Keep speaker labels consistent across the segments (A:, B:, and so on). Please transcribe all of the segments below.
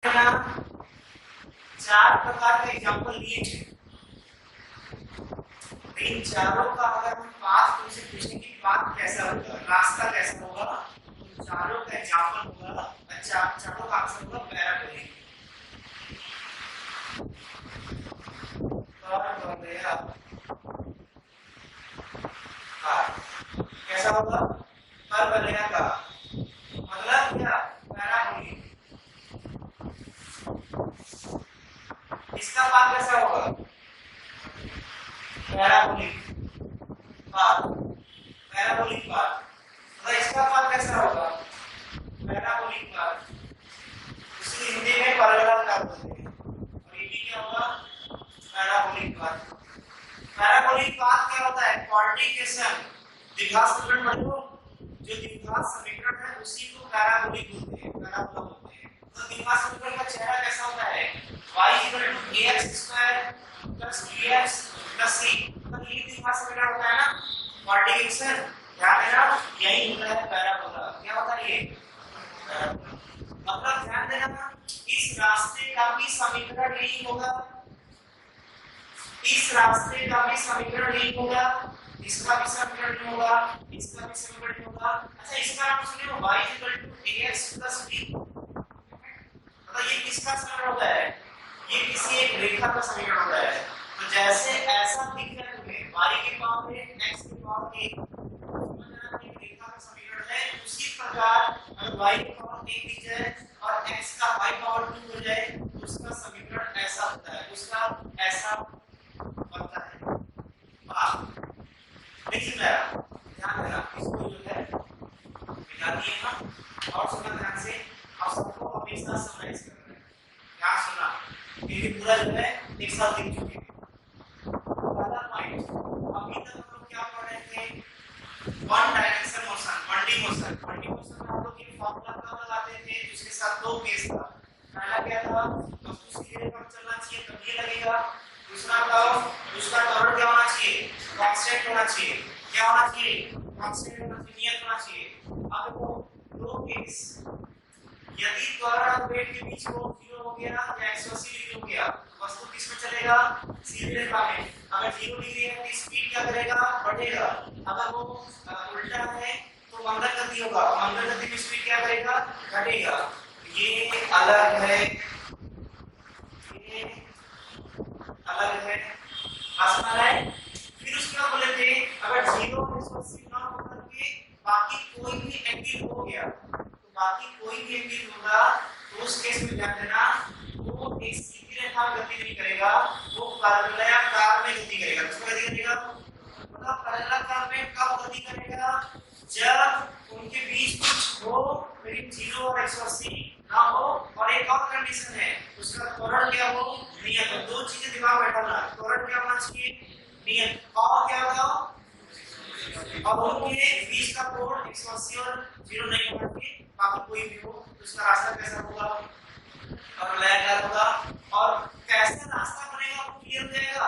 A: चार प्रकार के एग्जांपल दिए हैं, इन चारों का अगर हम पाथ तुमसे पूछें कि पाथ कैसा होगा, रास्ता कैसा होगा, तो चारों का एग्जांपल होगा, अच्छा चारों का आंसर होगा पैराबोलिक। कैसा होगा? परवलया का मतलब क्या? पैराबोलिक। इसका पाथ कैसा होगा? Parabolic path, parabolic path. मतलब इसका पाथ कैसा होगा? Parabolic path. इसे हिंदी में पैरेलल का बोलते हैं और ये भी क्या होगा? Parabolic path. पैराबोलिक पाथ क्या होता है? क्वाड्रिकेशन, द्विघात समीकरण पढ़ो, जो द्विघात समीकरण है उसी को पैराबोलिक बोलते हैं, पैराबोला बोलते हैं। तो द्विघात समीकरण का चेहरा कैसा होता है? y = ax² + bx + c। तो ये द्विघात समीकरण होता है ना, क्वाड्रिकेशन। ध्यान देना, यही होता है पैराबोला। क्या होता है ये? मतलब ध्यान देना, इस रास्ते का भी समीकरण यही होगा, इस रास्ते का भी समीकरण यही होगा, इसका भी समीकरण नहीं होगा, इसका भी समीकरण नहीं होगा। अच्छा इसका नाम सुनिए, y = ax + b। मतलब ये किसका समीकरण होता है? ये किसी एक रेखा का समीकरण होता है। तो जैसे ऐसा दिख रहा है तुम्हें y के पावर में x के पावर में एक रेखा का समीकरण है, उसी प्रकार अगर y की पावर 1 दी जाए और x का y पावर 2 हो जाए तो उसका समीकरण ऐसा होता है, उसका ऐसा बनता है। वाह, देखिए मेरा ध्यान देना, इसको जो है मिला दिए हम और सुना ध्यान से, आप सबको हमेशा समराइज करना है। क्या सुना? ये पूरा जो है एक साथ लिख चुके हैं। पहला पॉइंट, अभी तक हम लोग क्या पढ़ रहे थे? One direction motion, 1D motion. 1D motion में हम लोग ये फार्मूला कब लगाते थे? जिसके साथ दो केस था। पहला क्या था? वस्तु सीधे रेखा में चलना चाहिए तब ये लगेगा। दूसरा बताओ, उसका त्वरण क्या होना चाहिए? कांस्टेंट होना चाहिए। क्या होना चाहिए? कांस्टेंट होना चाहिए, नियत होना चाहिए। अब वो दो केस, यदि त्वरण और वेग के बीच को 0 हो गया या 180 डिग्री हो गया, वस्तु किस में चलेगा? सीधी रेखा में। अगर 0 डिग्री है तो स्पीड क्या करेगा? बढ़ेगा। अगर वो उल्टा है तो मंगल गति होगा, मंगल गति में स्पीड क्या करेगा? घटेगा। ये अलग है, ये अलग है, आसान है। फिर उसके बाद बोले थे अगर 0 और 180 ना होकर के बाकी कोई भी एंगल हो गया, तो बाकी कोई भी एंगल होगा तो उस केस में ध्यान देना, वो एक सीधी रेखा में गति नहीं करेगा, वो पैरेललाकार में गति करेगा। किसमें गति करेगा? मतलब पैरेललाकार में कब गति करेगा? जब उनके बीच कुछ हो लेकिन 0 और 180 ना हो, और एक और कंडीशन है, उसका त्वरण क्या हो? नियत। दो चीजें दिमाग में बैठाना, त्वरण क्या होना चाहिए? नियत। और क्या बताओ? और उनके बीच का कोण 180 और 0 नहीं होना चाहिए, बाकी कोई भी हो तो उसका रास्ता कैसा होगा? और लैंडर होगा। और कैसे रास्ता बनेगा वो क्लियर हो जाएगा।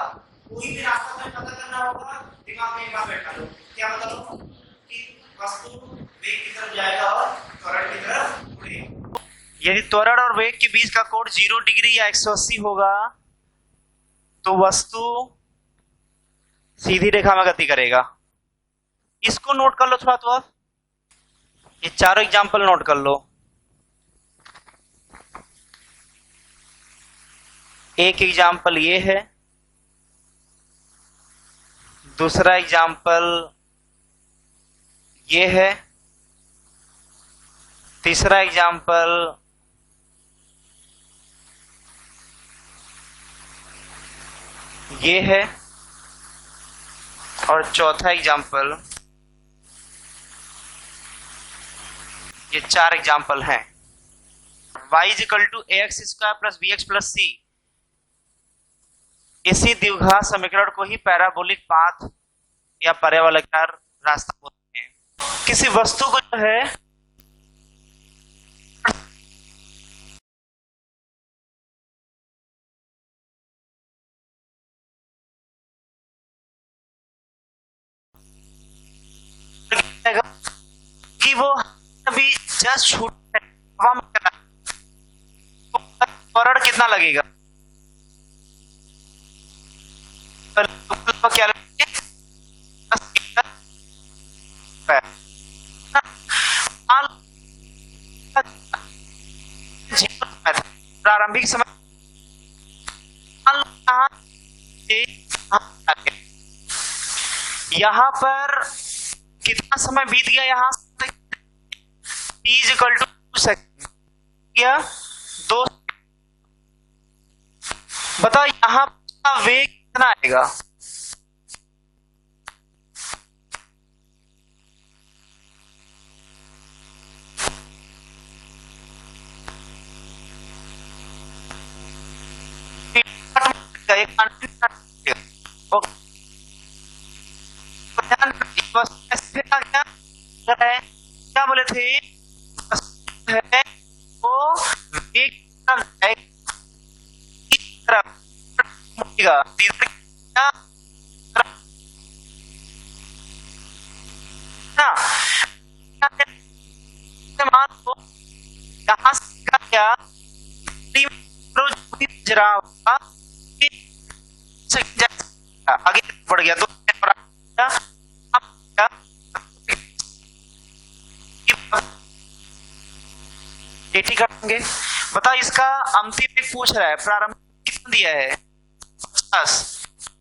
A: कोई भी रास्ता तुम्हें पता करना होगा, दिमाग में एक बात बैठा लो। क्या बताओ? कि वस्तु वेग की तरफ जाएगा और त्वरण की तरफ मुड़ेगा। यदि त्वरण और वेग के बीच का कोण 0 डिग्री या 180 होगा तो वस्तु सीधी रेखा में गति करेगा। इसको नोट कर लो थोड़ा, तो ये चारों एग्जांपल नोट कर लो। एक एग्जांपल ये है, दूसरा एग्जांपल ये है, तीसरा एग्जांपल ये है, और चौथा एग्जांपल, ये चार एग्जांपल हैं। y = ax² + bx + c, इसी द्विघात समीकरण को ही पैराबोलिक पाथ या परवलयाकार रास्ता बोलते हैं। किसी वस्तु को जो है कि वो अभी जस्ट छूट हवा में कितना लगेगा? क्या लगेगा? प्रारंभिक समय यहां पर कितना समय बीत गया? यहां t इक्वल टू 2 सेकेंड या 2। बताओ यहां का वेग कितना आएगा? क्या बोले थे? वो वेग यहां से क्या आगे बढ़ गया तो एटी करेंगे। बताओ इसका अंतिम एक पूछ रहा है, प्रारंभ कितना दिया है? 10।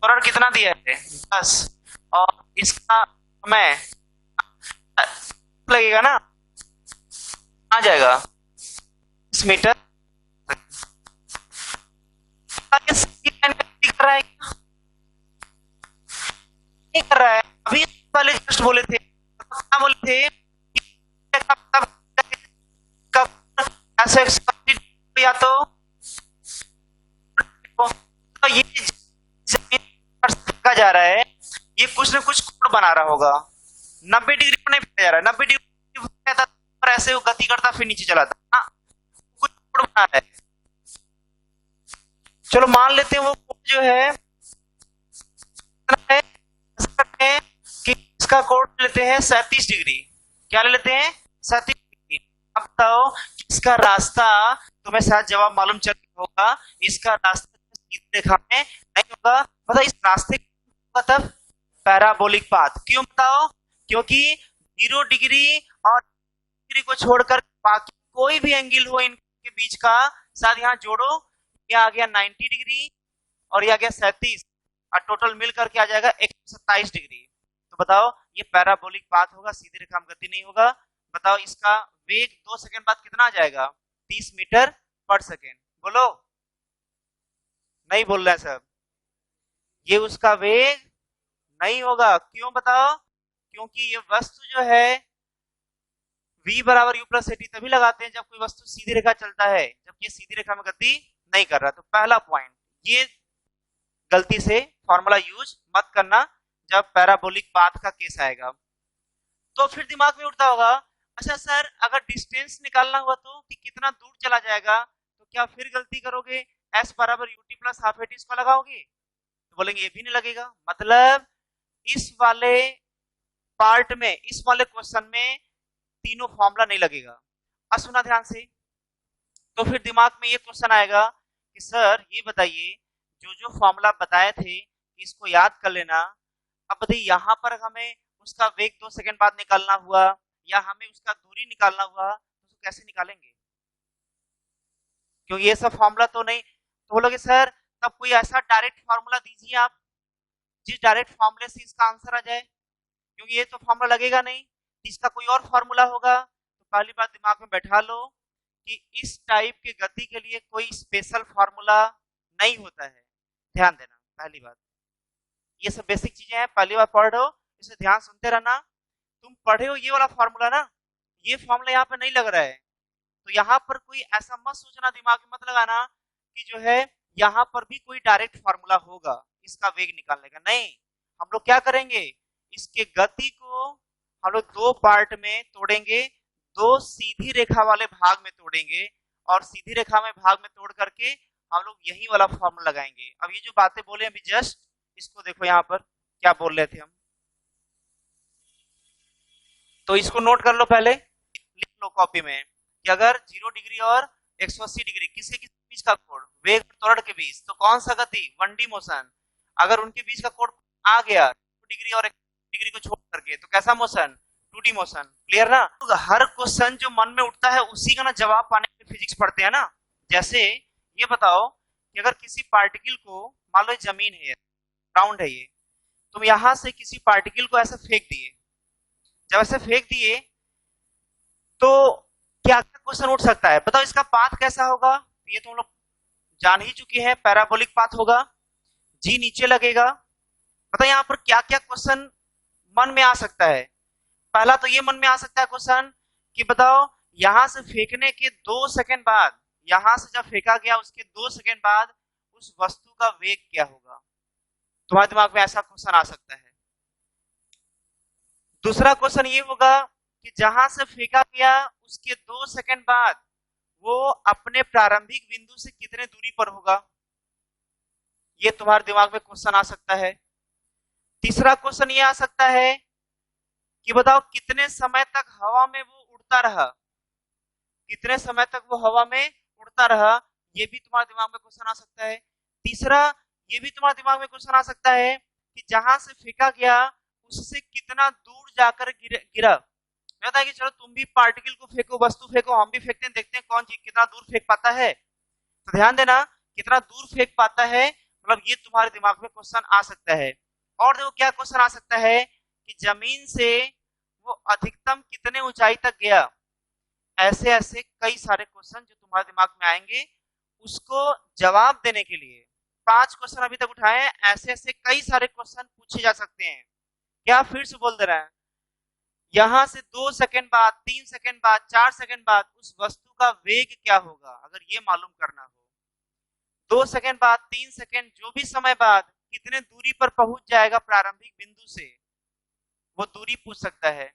A: और कितना दिया है? 10। और इसका समय लगेगा ना, आ जाएगा 20 मीटर। कर रहा है नहीं कर रहा है? अभी वाले जस्ट बोले थे, क्या बोले थे? या तो ये जमीन पर जा रहा है, ये कुछ न कुछ कोण बना रहा होगा। 90 डिग्री पर नहीं जा रहा है, 90 डिग्री पर ऐसे वो गति करता फिर नीचे चला था। कुछ कोण बना रहा है। चलो मान लेते हैं वो जो है कि इसका कोण लेते हैं 37 डिग्री। क्या ले लेते हैं? 37 डिग्री। अब बताओ इसका रास्ता तुम्हें शायद जवाब मालूम चल होगा। इसका रास्ता सीधी रेखा में नहीं होगा। बताओ इस रास्ते मतलब पैराबोलिक पाथ। क्यों बताओ? क्योंकि 0 डिग्री और डिग्री को छोड़कर बाकी कोई भी एंगल हो इनके बीच का, साथ यहाँ जोड़ो, यह आ गया 90 डिग्री और यह आ गया 37 और टोटल मिल करके आ जाएगा 127 डिग्री। तो बताओ ये पैराबोलिक पाथ होगा, सीधी रेखा में गति नहीं होगा। बताओ इसका वेग 2 सेकंड बाद कितना आ जाएगा? 30 मीटर पर सेकंड। बोलो, नहीं बोल रहे सब। ये उसका वेग नहीं होगा। क्यों बताओ? क्योंकि ये वस्तु जो है v बराबर u प्लस at तभी लगाते हैं जब कोई वस्तु सीधी रेखा चलता है, जबकि सीधी रेखा में गति नहीं कर रहा। तो पहला पॉइंट, ये गलती से फॉर्मूला यूज मत करना जब पैराबोलिक पाथ का केस आएगा। तो फिर दिमाग में उठता होगा, अच्छा सर अगर डिस्टेंस निकालना हुआ तो कि कितना दूर चला जाएगा, तो क्या फिर गलती करोगे? s बराबर ut प्लस हाफ at इसको लगाओगे? तो बोलेंगे ये भी नहीं लगेगा। मतलब इस वाले पार्ट में, इस वाले क्वेश्चन में तीनों फॉर्मूला नहीं लगेगा। अब सुना ध्यान से। तो फिर दिमाग में ये क्वेश्चन आएगा कि सर ये बताइए, जो जो फॉर्मूला बताए थे इसको याद कर लेना। अब बताइए यहाँ पर हमें उसका वेग 2 सेकंड बाद निकालना हुआ या हमें उसका दूरी निकालना हुआ, तो उसको कैसे निकालेंगे? क्योंकि ये सब फॉर्मूला तो नहीं। तो बोलोगे सर तब कोई ऐसा डायरेक्ट फॉर्मूला दीजिए आप जिस डायरेक्ट फॉर्मूले से इसका आंसर आ जाए, क्योंकि ये तो फॉर्मूला लगेगा नहीं, इसका कोई और फॉर्मूला होगा। तो पहली बात दिमाग में बैठा लो कि इस टाइप के गति के लिए कोई स्पेशल फॉर्मूला नहीं होता है। ध्यान देना पहली बात, ये सब बेसिक चीजें हैं, पहली बार पढ़ रहे हो, इसे ध्यान सुनते रहना। तुम पढ़े हो ये वाला फॉर्मूला ना, ये फॉर्मूला यहाँ पे नहीं लग रहा है, तो यहाँ पर कोई ऐसा मत सोचना, दिमाग में मत लगाना कि जो है यहाँ पर भी कोई डायरेक्ट फॉर्मूला होगा इसका वेग निकालने का। नहीं, हम लोग क्या करेंगे, इसके गति को हम लोग दो पार्ट में तोड़ेंगे, दो सीधी रेखा वाले भाग में तोड़ेंगे और सीधी रेखा में भाग में तोड़ करके हम लोग यही वाला फॉर्मूला लगाएंगे। अब ये जो बातें बोले अभी जस्ट, इसको देखो यहाँ पर क्या बोल रहे थे हम, तो इसको नोट कर लो, पहले लिख लो कॉपी में कि अगर 0 डिग्री और 180 डिग्री किसी किसी बीच का कोण, वेग और त्वरण के बीच, तो कौन सा गति, 1D मोशन। अगर उनके बीच का कोण आ गया 2 डिग्री और 1 डिग्री को छोड़ करके, तो कैसा मोशन, 2D मोशन। क्लियर ना। तो हर क्वेश्चन जो मन में उठता है उसी का ना जवाब पाने के लिए फिजिक्स पढ़ते हैं ना। जैसे ये बताओ कि अगर किसी पार्टिकल को, मान लो जमीन है, राउंड है ये, तुम यहां से किसी पार्टिकल को ऐसे फेंक दिए, जब ऐसे फेंक दिए तो क्या क्वेश्चन उठ सकता है, बताओ इसका पाथ कैसा होगा। ये तुम लोग जान ही चुके हैं, पैराबोलिक पाथ होगा, जी नीचे लगेगा। बताओ यहाँ पर क्या क्या क्वेश्चन मन में आ सकता है। पहला तो ये मन में आ सकता है क्वेश्चन कि बताओ यहां से फेंकने के 2 सेकंड बाद, यहां से जब फेंका गया उसके 2 सेकंड बाद उस वस्तु का वेग क्या होगा। तुम्हारे दिमाग में ऐसा क्वेश्चन आ सकता है। दूसरा क्वेश्चन ये होगा कि जहां से फेंका गया उसके 2 सेकंड बाद वो अपने प्रारंभिक बिंदु से कितने दूरी पर होगा, ये तुम्हारे दिमाग में क्वेश्चन आ सकता है। तीसरा क्वेश्चन ये आ सकता है कि बताओ कितने समय तक हवा में वो उड़ता रहा, कितने समय तक वो हवा में उड़ता रहा, ये भी तुम्हारे दिमाग में क्वेश्चन आ सकता है। तीसरा ये भी तुम्हारे दिमाग में क्वेश्चन आ सकता है कि जहां से फेंका गया उससे कितना दूर जाकर गिरा। कहता है कि चलो तुम भी पार्टिकल को फेंको, वस्तु फेंको, हम भी फेंकते हैं, देखते हैं कौन कितना दूर फेंक पाता है। तो ध्यान देना कितना दूर फेंक पाता है, मतलब ये तुम्हारे दिमाग में क्वेश्चन आ सकता है। और देखो क्या क्वेश्चन आ सकता है कि जमीन से वो अधिकतम कितने ऊंचाई तक गया। ऐसे ऐसे कई सारे क्वेश्चन जो तुम्हारे दिमाग में आएंगे, उसको जवाब देने के लिए 5 क्वेश्चन अभी तक उठाए हैं, ऐसे ऐसे कई सारे क्वेश्चन पूछे जा सकते हैं। क्या फिर से बोल दे रहा है, यहां से 2 सेकंड बाद, 3 सेकंड बाद, 4 सेकंड बाद उस वस्तु का वेग क्या होगा, अगर ये मालूम करना हो। 2 सेकंड बाद, 3 सेकंड, जो भी समय बाद कितने दूरी पर पहुंच जाएगा प्रारंभिक बिंदु से, वो दूरी पूछ सकता है।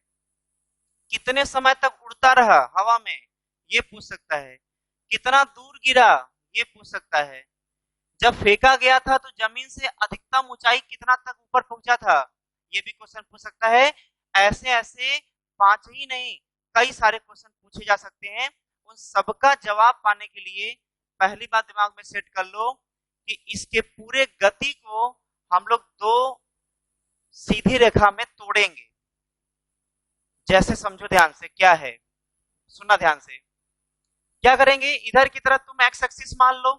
A: कितने समय तक उड़ता रहा हवा में, ये पूछ सकता है। कितना दूर गिरा, ये पूछ सकता है। जब फेंका गया था तो जमीन से अधिकतम ऊंचाई कितना तक ऊपर पहुंचा था, ये भी क्वेश्चन पूछ सकता है। ऐसे ऐसे 5 ही नहीं, कई सारे क्वेश्चन पूछे जा सकते हैं। उन सबका जवाब पाने के लिए पहली बात दिमाग में सेट कर लो कि इसके पूरे गति को हम लोग 2 सीधी रेखा में तोड़ेंगे। जैसे समझो ध्यान से, क्या है, सुनना ध्यान से। क्या करेंगे, इधर की तरफ तुम एक्स एक्सिस मान लो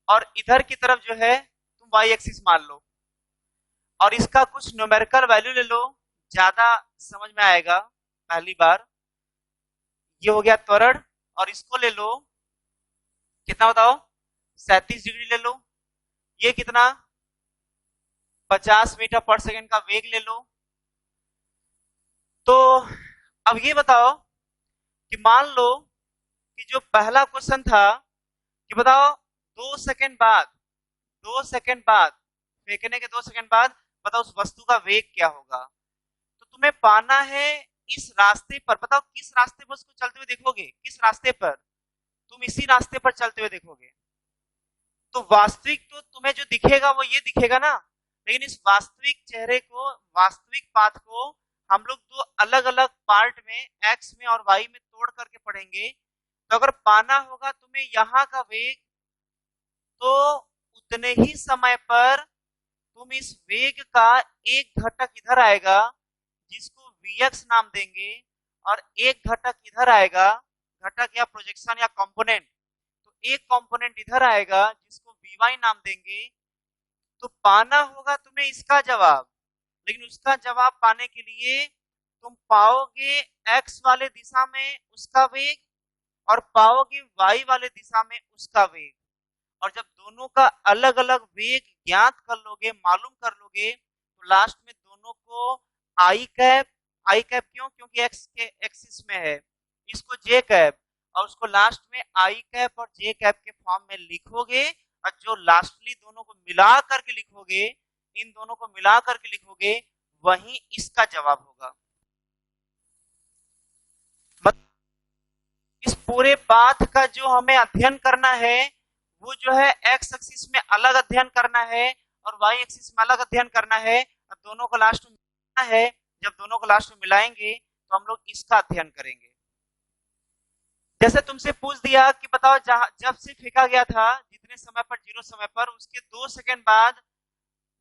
A: और इधर की तरफ जो है तुम वाई एक्सिस मान लो, और इसका कुछ न्यूमेरिकल वैल्यू ले लो, ज्यादा समझ में आएगा। पहली बार ये हो गया त्वरण, और इसको ले लो कितना बताओ, 37 डिग्री ले लो। ये कितना, 50 मीटर पर सेकंड का वेग ले लो। तो अब ये बताओ कि मान लो कि जो पहला क्वेश्चन था कि बताओ 2 सेकंड बाद, 2 सेकंड बाद फेंकने के 2 सेकंड बाद बताओ उस वस्तु का वेग क्या होगा। तो तुम्हें पाना है इस रास्ते पर, बताओ किस रास्ते पर उसको चलते हुए देखोगे, किस रास्ते पर, तुम इसी रास्ते पर चलते हुए देखोगे। तो वास्तविक तो तुम्हें जो दिखेगा वो ये दिखेगा ना, लेकिन इस वास्तविक चेहरे को, वास्तविक पाथ को हम लोग 2 अलग अलग पार्ट में, एक्स में और वाई में तोड़ करके पढ़ेंगे। तो अगर पाना होगा तुम्हें यहाँ का वेग, तो उतने ही समय पर तुम इस वेग का एक घटक इधर आएगा जिसको vx नाम देंगे, और एक घटक इधर आएगा, घटक या प्रोजेक्शन या कंपोनेंट, तो एक कंपोनेंट इधर आएगा जिसको vy नाम देंगे। तो पाना होगा तुम्हें इसका जवाब, लेकिन उसका जवाब पाने के लिए तुम पाओगे x वाले दिशा में उसका वेग और पाओगे y वाले दिशा में उसका वेग, और जब दोनों का अलग अलग वेग ज्ञात कर लोगे, मालूम कर लोगे, तो लास्ट में दोनों को आई कैप, आई कैप क्यों, क्योंकि एक्स के एक्सिस में है, इसको जे कैप, और उसको लास्ट में आई कैप और जे कैप के फॉर्म में लिखोगे, और जो लास्टली दोनों को मिला करके लिखोगे, इन दोनों को मिला करके लिखोगे, वही इसका जवाब होगा। इस पूरे पाथ का जो हमें अध्ययन करना है वो जो है एक्स एक्सिस में अलग अध्ययन करना है और वाई एक्सिस में अलग अध्ययन करना है। अब दोनों को लास्ट में मिलाना है, जब दोनों को लास्ट में मिलाएंगे तो हम लोग इसका अध्ययन करेंगे। जैसे तुमसे पूछ दिया कि बताओ जहां जब से फेंका गया था जितने समय पर, 0 समय पर, उसके 2 सेकंड बाद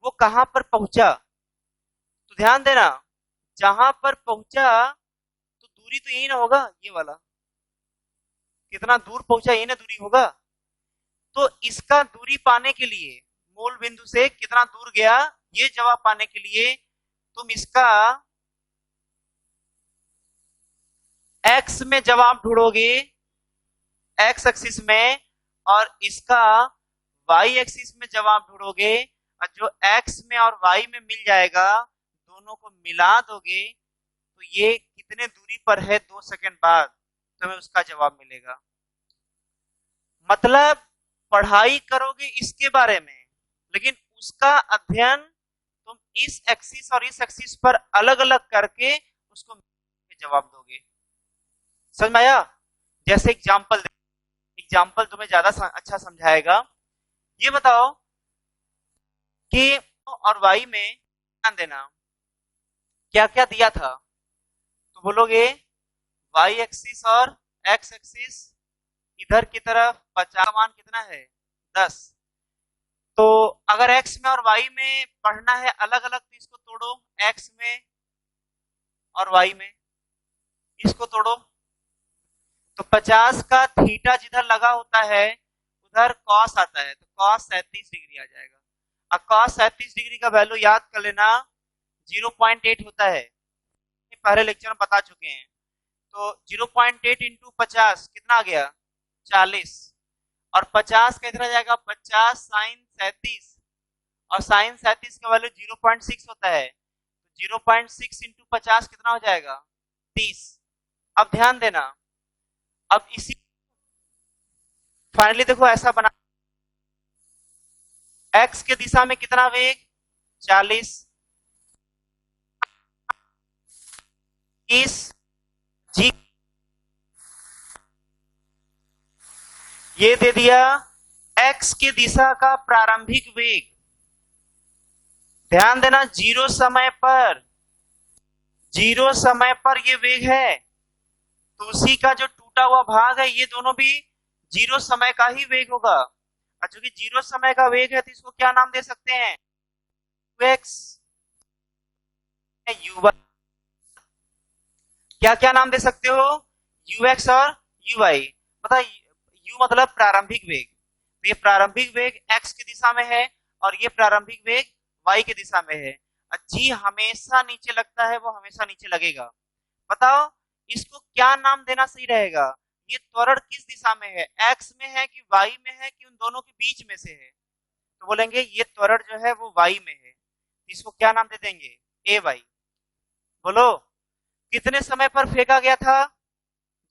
A: वो कहां पर पहुंचा। तो ध्यान देना, जहां पर पहुंचा तो दूरी तो यही ना होगा, ये वाला कितना दूर पहुंचा यही ना दूरी होगा। तो इसका दूरी पाने के लिए, मूल बिंदु से कितना दूर गया, ये जवाब पाने के लिए तुम इसका एक्स में जवाब ढूंढोगे, एक्स एक्सिस में, और इसका वाई एक्सिस में जवाब ढूंढोगे, और जो एक्स में और वाई में मिल जाएगा दोनों को मिला दोगे तो ये कितने दूरी पर है 2 सेकंड बाद, तुम्हें उसका जवाब मिलेगा। मतलब पढ़ाई करोगे इसके बारे में, लेकिन उसका अध्ययन तुम इस एक्सिस और इस एक्सिस पर अलग अलग करके उसको जवाब दोगे। समझ में आया? जैसे एग्जाम्पल, एग्जाम्पल तुम्हें ज्यादा अच्छा समझाएगा। ये बताओ कि और वाई में ध्यान देना क्या क्या दिया था। तो बोलोगे वाई एक्सिस और एक्स एक्सिस इधर की तरफ 50 का मान कितना है 10। तो अगर x में और y में पढ़ना है अलग अलग तो इसको तोड़ो, x में और y में इसको तोड़ो। तो 50 का थीटा जिधर लगा होता है उधर cos आता है, तो cos 37 डिग्री आ जाएगा। अब cos 37 डिग्री का वैल्यू याद कर लेना 0.8 होता है, पहले लेक्चर में बता चुके हैं। तो 0.8 इंटू 50 कितना आ गया 40, और 50 का इधर आ जाएगा 50 साइन 37, और साइन 37 का वैल्यू 0.6 होता है, तो 0.6 इंटू 50 कितना हो जाएगा 30। अब ध्यान देना, अब इसी फाइनली देखो ऐसा बना, x के दिशा में कितना वेग 40, इस g ये दे दिया x की दिशा का प्रारंभिक वेग। ध्यान देना जीरो समय पर, जीरो समय पर ये वेग है, तो उसी का जो टूटा हुआ भाग है ये दोनों भी जीरो समय का ही वेग होगा। और चूंकि जीरो समय का वेग है तो इसको क्या नाम दे सकते हैं ux, u, क्या क्या नाम दे सकते हो ux और uy। मतलब u मतलब प्रारंभिक वेग, तो ये प्रारंभिक वेग x की दिशा में है और ये प्रारंभिक वेग y की दिशा में है। g हमेशा नीचे लगता है, वो हमेशा नीचे लगेगा। बताओ इसको क्या नाम देना सही रहेगा, ये त्वरण किस दिशा में है, x में है कि y में है कि उन दोनों के बीच में से है। तो बोलेंगे ये त्वरण जो है वो y में है, इसको क्या नाम दे देंगे ए वाई। बोलो कितने समय पर फेंका गया था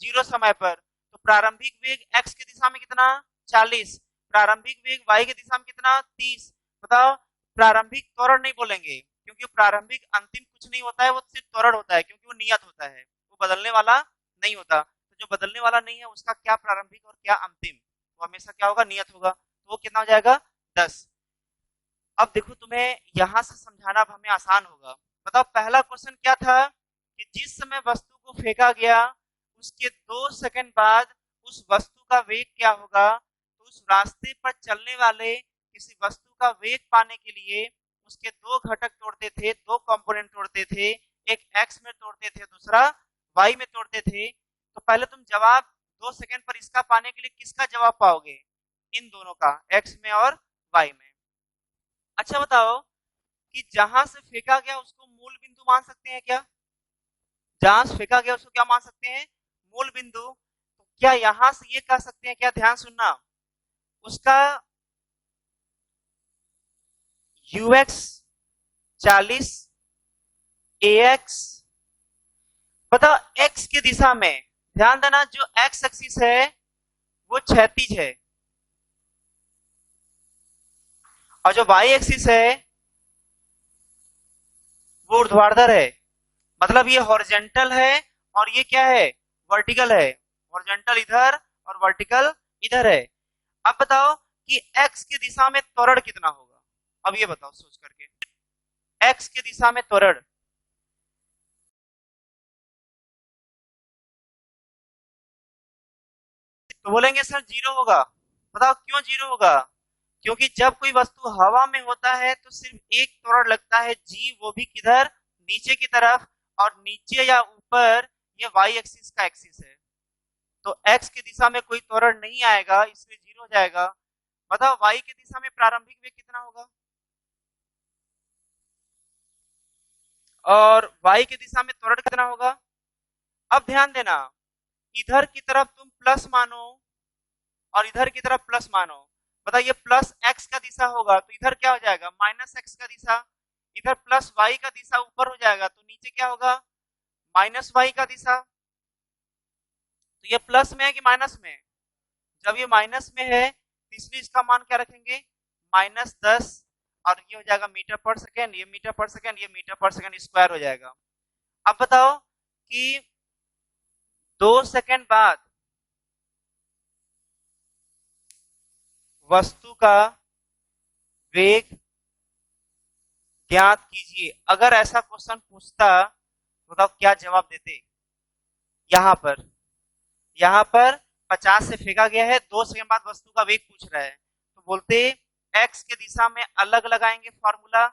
A: जीरो समय पर, तो प्रारंभिक वेग x की दिशा में कितना 40, प्रारंभिक वेग y की दिशा में कितना 30। बताओ प्रारंभिक त्वरण नहीं बोलेंगे क्योंकि प्रारंभिक अंतिम कुछ नहीं होता है, वो सिर्फ त्वरण होता है क्योंकि वो नियत होता है, वो बदलने वाला नहीं होता। तो जो बदलने वाला नहीं है उसका क्या प्रारंभिक और क्या अंतिम, वो हमेशा क्या होगा नियत होगा, तो वो कितना हो जाएगा 10। अब देखो तुम्हें यहां से समझाना अब हमें आसान होगा। बताओ पहला क्वेश्चन क्या था कि जिस समय वस्तु को फेंका गया उसके 2 सेकंड बाद उस वस्तु का वेग क्या होगा। तो उस रास्ते पर चलने वाले किसी वस्तु का वेग पाने के लिए उसके दो घटक तोड़ते थे, दो कंपोनेंट तोड़ते थे, एक एक्स में तोड़ते थे दूसरा वाई में तोड़ते थे। तो पहले तुम जवाब 2 सेकंड पर इसका पाने के लिए किसका जवाब पाओगे, इन दोनों का, एक्स में और वाई में। अच्छा बताओ कि जहां से फेंका गया उसको मूल बिंदु मान सकते हैं क्या, जहां से फेंका गया उसको क्या मान सकते हैं मूल बिंदु। तो क्या यहां से ये कह सकते हैं क्या, ध्यान सुनना, उसका ux 40 ax, बताओ x की दिशा में, ध्यान देना जो x एक्सिस है वो क्षैतिज है और जो y एक्सिस है वो ऊर्ध्वाधर है। मतलब ये हॉरिजेंटल है और ये क्या है वर्टिकल है, हॉरिजेंटल इधर और वर्टिकल इधर है। अब बताओ कि x की दिशा में त्वरण कितना होगा, अब ये बताओ सोच करके x की दिशा में त्वरण। तो बोलेंगे सर जीरो होगा। बताओ क्यों जीरो होगा? क्योंकि जब कोई वस्तु हवा में होता है तो सिर्फ एक त्वरण लगता है जी, वो भी किधर? नीचे की तरफ। और नीचे या ऊपर ये वाई एक्सिस का एक्सिस है, तो एक्स की दिशा में कोई त्वरण नहीं आएगा, इसलिए जीरो हो जाएगा। बताओ वाई की दिशा में प्रारंभिक वेग कितना होगा? और वाई की दिशा में त्वरण कितना होगा? अब ध्यान देना, इधर की तरफ तुम प्लस मानो और इधर की तरफ प्लस मानो। बताओ ये प्लस एक्स का दिशा होगा तो इधर क्या हो जाएगा? माइनस एक्स का दिशा। इधर प्लस वाई का दिशा ऊपर हो जाएगा तो नीचे क्या होगा? माइनस वाई का दिशा। तो ये प्लस में है कि माइनस में? जब ये माइनस में है तो इसलिए इसका मान क्या रखेंगे? -10। और ये हो जाएगा मीटर पर सेकेंड, ये मीटर पर सेकेंड, ये मीटर पर सेकेंड स्क्वायर हो जाएगा। अब बताओ कि 2 सेकेंड बाद वस्तु का वेग ज्ञात कीजिए। अगर ऐसा क्वेश्चन पूछता तो बताओ क्या जवाब देते? यहाँ पर 50 से फेंका गया है, 2 सेकंड बाद वस्तु का वेग पूछ रहा है, तो बोलते एक्स के दिशा में अलग लगाएंगे फॉर्मूला।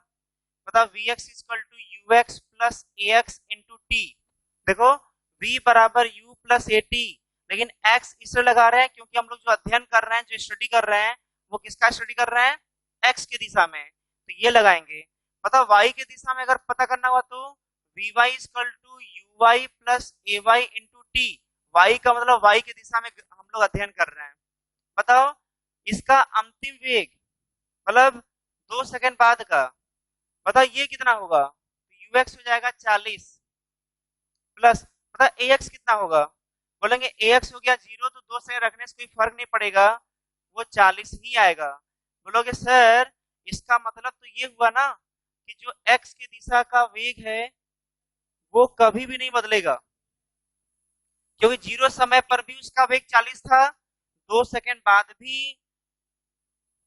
A: बताओ v x equal to u x plus a x into t. देखो v बराबर u प्लस ए टी, लेकिन x इसलिए लगा रहे हैं क्योंकि हम लोग जो अध्ययन कर रहे हैं, जो स्टडी कर रहे हैं, वो किसका स्टडी कर रहे हैं? x की दिशा में, तो ये लगाएंगे। मतलब y की दिशा में अगर पता करना हुआ तो vy equal to u y plus a y into t. y का मतलब y की दिशा में हम लोग अध्ययन कर रहे हैं। बताओ इसका अंतिम वेग मतलब 2 सेकंड बाद का, बताओ ये कितना होगा? यू एक्स हो जाएगा 40 प्लस, पता ए एक्स कितना होगा? बोलेंगे ए एक्स हो गया 0, तो 2 सेकंड रखने से कोई फर्क नहीं पड़ेगा, वो 40 ही आएगा। बोलोगे सर इसका मतलब तो ये हुआ ना कि जो एक्स की दिशा का वेग है वो कभी भी नहीं बदलेगा, क्योंकि 0 समय पर भी उसका वेग 40 था, 2 सेकंड बाद भी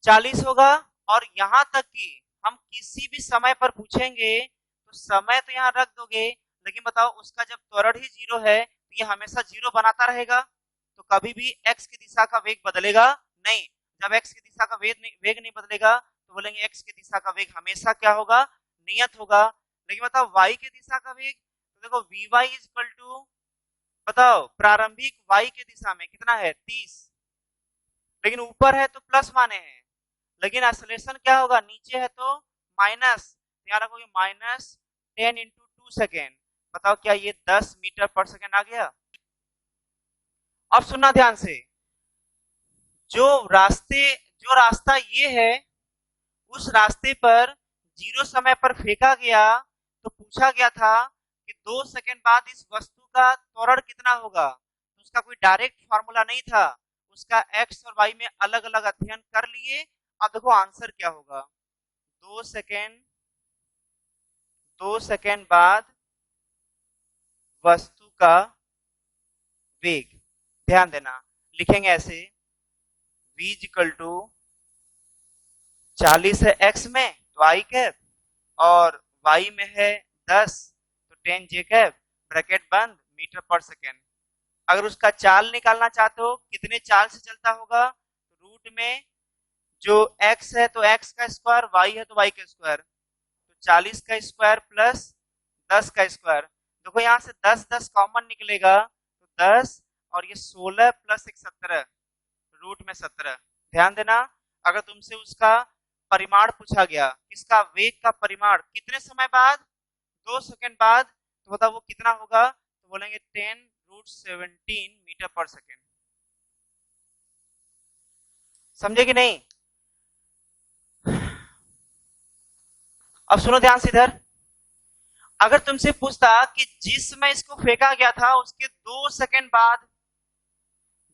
A: 40 होगा। और यहां तक कि हम किसी भी समय पर पूछेंगे तो समय तो यहाँ रख दोगे, लेकिन बताओ उसका जब त्वरण ही 0 है तो ये हमेशा 0 बनाता रहेगा, तो कभी भी x की दिशा का वेग बदलेगा नहीं। जब x की दिशा का वेग नहीं बदलेगा तो बोलेंगे x की दिशा का वेग हमेशा क्या होगा? नियत होगा। लेकिन बताओ y की दिशा का वेग, तो देखो vy इक्वल टू, बताओ प्रारंभिक y की दिशा में कितना है? 30, लेकिन ऊपर है तो प्लस माने हैं, लेकिन एक्सेलरेशन क्या होगा? नीचे है तो माइनस, यहाँ रखोगे -10 इंटू 2 सेकेंड। बताओ क्या ये 10 मीटर पर सेकेंड आ गया? अब सुनना ध्यान से, जो रास्ता ये है, उस रास्ते पर 0 समय पर फेंका गया तो पूछा गया था कि 2 सेकेंड बाद इस वस्तु का त्वरण कितना होगा। तो उसका कोई डायरेक्ट फॉर्मूला नहीं था, उसका एक्स और वाई में अलग अलग अध्ययन कर लिए। अब देखो आंसर क्या होगा? 2 सेकेंड बाद वस्तु का वेग, ध्यान देना लिखेंगे ऐसे, v इक्वल टू 40 है x में तो आई कैप, और y में है 10 तो 10 जे कैप, ब्रैकेट बंद, मीटर पर सेकेंड। अगर उसका चाल निकालना चाहते हो कितने चाल से चलता होगा, रूट में जो x है तो x का स्क्वायर, y है तो y का स्क्वायर, तो 40 का स्क्वायर प्लस 10 का स्क्वायर। देखो यहाँ से 10 10 कॉमन निकलेगा तो 10, और ये 16 प्लस 1 17, रूट में 17। ध्यान देना, अगर तुमसे उसका परिमाण पूछा गया, इसका वेग का परिमाण कितने समय बाद? 2 सेकंड बाद, तो बताओ वो कितना होगा? तो बोलेंगे 10√17 मीटर पर सेकेंड। समझे कि नहीं? अब सुनो ध्यान से इधर, अगर तुमसे पूछता कि जिसमें इसको फेंका गया था उसके 2 सेकंड बाद,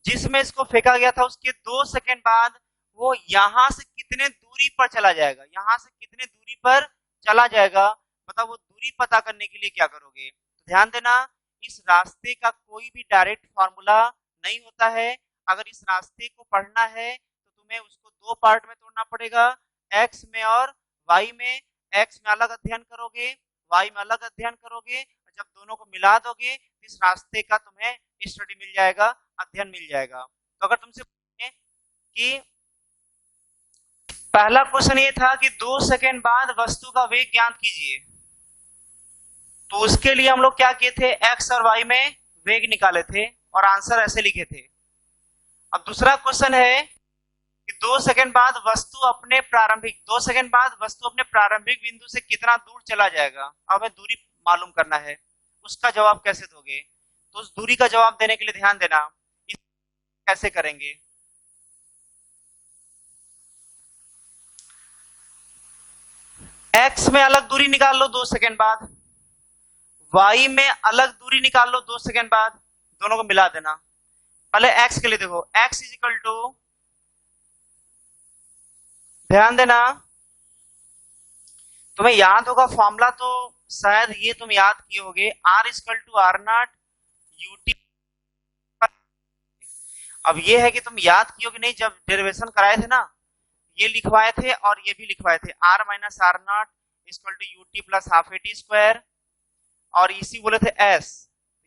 A: जिसमें इसको फेंका गया था उसके 2 सेकंड बाद वो यहां से कितने दूरी पर चला जाएगा, यहां से कितने दूरी पर चला जाएगा, मतलब वो दूरी पता करने के लिए क्या करोगे? तो ध्यान देना, इस रास्ते का कोई भी डायरेक्ट फॉर्मूला नहीं होता है। अगर इस रास्ते को पढ़ना है तो तुम्हें उसको 2 पार्ट में तोड़ना पड़ेगा, एक्स में और वाई में। एक्स में अलग अध्ययन करोगे, वाई में अलग अध्ययन करोगे, जब दोनों को मिला दोगे इस रास्ते का तुम्हें स्टडी मिल जाएगा, अध्ययन मिल जाएगा। तो अगर तुमसे पूछे कि पहला क्वेश्चन ये था कि 2 सेकंड बाद वस्तु का वेग ज्ञात कीजिए, तो उसके लिए हम लोग क्या किए थे, एक्स और वाई में वेग निकाले थे और आंसर ऐसे लिखे थे। अब दूसरा क्वेश्चन है कि 2 सेकंड बाद वस्तु अपने प्रारंभिक 2 सेकंड बाद वस्तु अपने प्रारंभिक बिंदु से कितना दूर चला जाएगा, अब हमें दूरी मालूम करना है, उसका जवाब कैसे दोगे। तो उस दूरी का जवाब देने के लिए ध्यान देना, इस कैसे करेंगे। एक्स में अलग दूरी निकाल लो 2 सेकंड बाद, वाई में अलग दूरी निकाल लो 2 सेकंड बाद, दोनों को मिला देना। पहले एक्स के लिए देखो, एक्स इज इक्वल टू, ध्यान देना तुम्हें याद होगा फॉर्मूला, तो शायद ये तुम याद किए होगे, r equal to r naught u t. अब ये है कि तुम याद किए कि नहीं, जब डेरिवेशन कराए थे ना, ये लिखवाए थे और ये भी लिखवाए थे, r minus r naught equal to u t plus half a t square, और इसी बोले थे s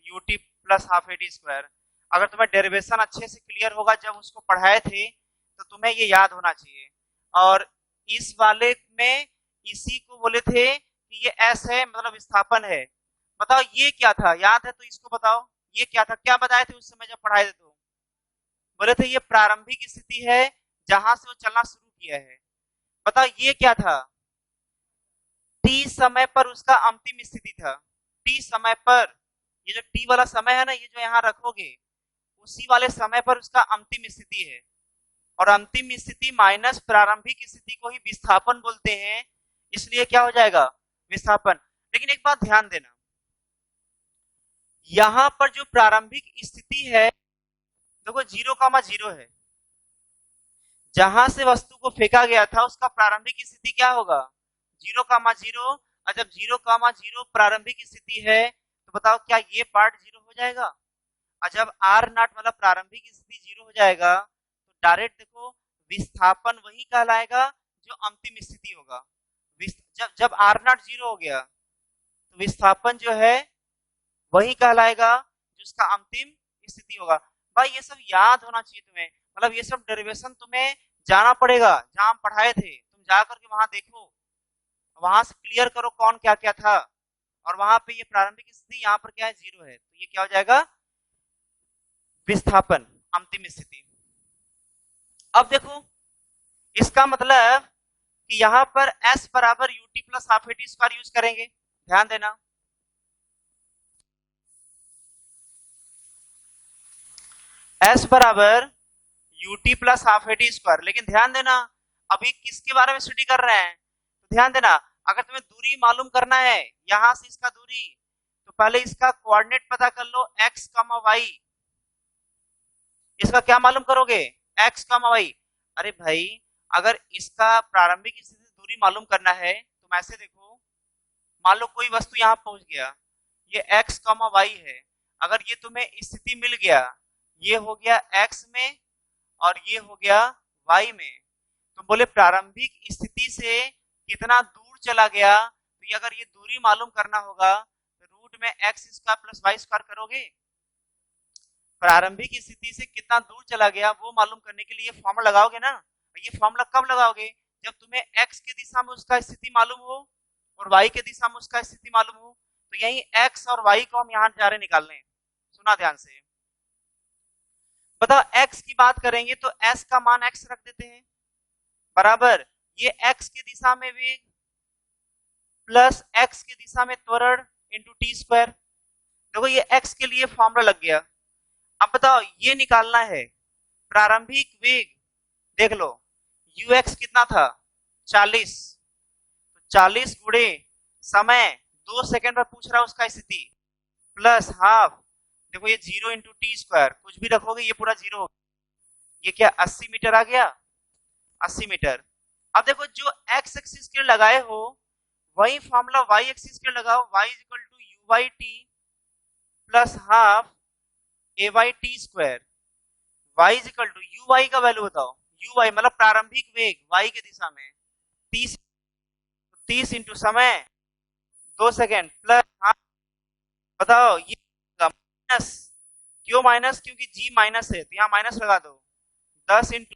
A: u t plus half a t square. अगर तुम्हें डेरिवेशन अच्छे से क्लियर होगा जब उसको पढ़ाए थे, तो तुम्हें ये याद होना चाहिए। और इस वाले में इसी को बोले थे कि ये एस है, मतलब विस्थापन है। बताओ ये क्या था, याद है तो इसको बताओ, ये क्या था, क्या बताए थे उस समय जब पढ़ाए थे, तो बोले थे ये प्रारंभिक स्थिति है जहां से वो चलना शुरू किया है। बताओ ये क्या था, टी समय पर उसका अंतिम स्थिति था। टी समय पर, ये जो टी वाला समय है ना, ये जो यहाँ रखोगे, उसी वाले समय पर उसका अंतिम स्थिति है, और अंतिम स्थिति माइनस प्रारंभिक स्थिति को ही विस्थापन बोलते हैं, इसलिए क्या हो जाएगा, विस्थापन। लेकिन एक बात ध्यान देना, यहां पर जो प्रारंभिक स्थिति है, देखो 0,0 है, जहां से वस्तु को फेंका गया था उसका प्रारंभिक स्थिति क्या होगा, 0,0। और जब 0,0 प्रारंभिक स्थिति है, तो बताओ क्या ये पार्ट 0 हो जाएगा। और जब आर नॉट मतलब प्रारंभिक स्थिति 0 हो जाएगा, तो डायरेक्ट देखो विस्थापन वही कहलाएगा जो अंतिम स्थिति होगा। जब आर नॉट 0 हो गया, तो विस्थापन जो है वही कहलाएगा जिसका अंतिम स्थिति होगा। भाई ये सब याद होना चाहिए तुम्हें, मतलब ये सब डेरिवेशन तुम्हें जाना पड़ेगा, जहां हम पढ़ाए थे तुम जा करके वहां देखो, वहां से क्लियर करो कौन क्या क्या था, और वहां पे ये प्रारंभिक स्थिति यहाँ पर क्या है, 0 है, तो ये क्या हो जाएगा, विस्थापन अंतिम स्थिति। अब देखो इसका मतलब कि यहाँ पर S बराबर UT plus half a t square use करेंगे, ध्यान देना। S बराबर UT plus half a t square, लेकिन ध्यान देना अभी किसके बारे में स्टडी कर रहे हैं, तो ध्यान देना अगर तुम्हें दूरी मालूम करना है, यहां से इसका दूरी, तो पहले इसका कोऑर्डिनेट पता कर लो, x, y। इसका क्या मालूम करोगे, x, y। अरे भाई अगर इसका प्रारंभिक स्थिति से दूरी मालूम करना है, तुम ऐसे देखो, मान लो कोई वस्तु यहाँ पहुंच गया, ये x, y है, अगर ये तुम्हें स्थिति मिल गया, ये हो गया x में और ये हो गया y में, तो बोले प्रारंभिक स्थिति से कितना दूर चला गया, तो ये अगर ये दूरी मालूम करना होगा, तो रूट में x square plus y square करोगे। प्रारंभिक स्थिति से कितना दूर चला गया वो मालूम करने के लिए फॉर्मूला लगाओगे ना। ये फॉर्मूला कब लगाओगे, जब तुम्हें x की दिशा में उसका स्थिति मालूम हो और y की दिशा में उसका स्थिति मालूम हो। तो यही x और y को हम यहाँ जा रहे निकालने, सुना ध्यान से। बताओ x की बात करेंगे तो s का मान x रख देते हैं, बराबर ये x की दिशा में वेग प्लस x की दिशा में त्वरण इंटू टी स्क्वायर। देखो ये x के लिए फॉर्मूला लग गया। अब बताओ ये निकालना है प्रारंभिक वेग, देख लो ux कितना था 40, तो 40 गुणे समय 2 सेकंड पर पूछ रहा है उसका स्थिति, प्लस हाफ, देखो ये 0 इंटू टी स्क्वायर, कुछ भी रखोगे ये पूरा 0 होगा, ये क्या 80 मीटर आ गया, 80 मीटर। अब देखो जो x एक्सिस के लगाए हो वही फॉर्मूला y एक्सिस के लगाओ, y is equal to u by t plus half a y t square, y is equal to u y का वैल्यू बताओ, यू वाई मतलब प्रारंभिक वेग y की दिशा में 30 इंटू समय 2 सेकेंड प्लस हाफ, बताओ ये माइनस क्यों माइनस? क्योंकि जी माइनस है तो यहाँ माइनस लगा दो। 10 इंटू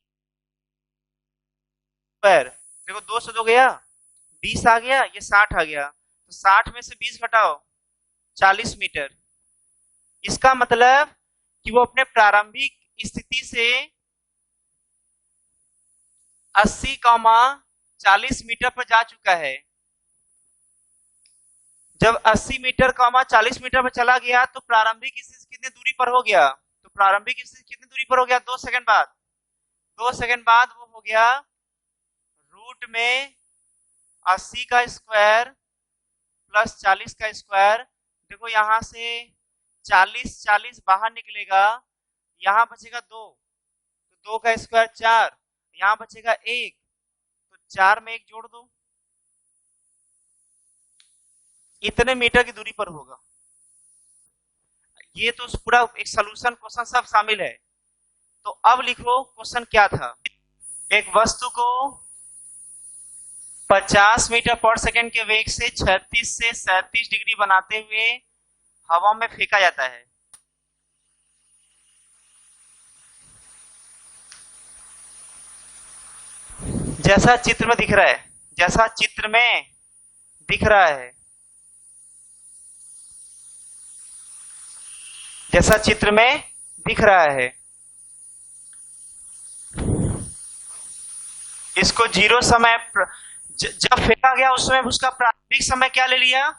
A: स्क्वायर, देखो 2 से 2 गया, 20 आ गया, ये 60 आ गया, तो 60 में से 20 घटाओ, 40 मीटर। इसका मतलब कि वो अपने प्रारंभिक स्थिति से 80, 40 मीटर पर जा चुका है। जब 80 मीटर, 40 मीटर पर चला गया तो प्रारंभिक स्थिति से कितनी दूरी पर हो गया? तो प्रारंभिक स्थिति से कितनी दूरी पर हो गया? 2 सेकंड बाद। 2 सेकंड बाद वो हो गया रूट में 80 का स्क्वायर प्लस 40 का स्क्वायर। देखो यहां से 40 बाहर निकलेगा, यहाँ बचेगा 2, तो 2 का स्क्वायर 4, यहाँ बचेगा 1, तो 4 में 1 जोड़ दो, इतने मीटर की दूरी पर होगा। ये तो पूरा एक सोल्यूशन क्वेश्चन सब शामिल है। तो अब लिखो क्वेश्चन क्या था। एक वस्तु को 50 मीटर पर सेकंड के वेग से 36 से 37 डिग्री बनाते हुए हवा में फेंका जाता है। जैसा चित्र में दिख रहा है, जैसा चित्र में दिख रहा है, जैसा चित्र में दिख रहा है। इसको जीरो समय जब फेंका गया उस समय उसका प्रारंभिक समय क्या ले लिया?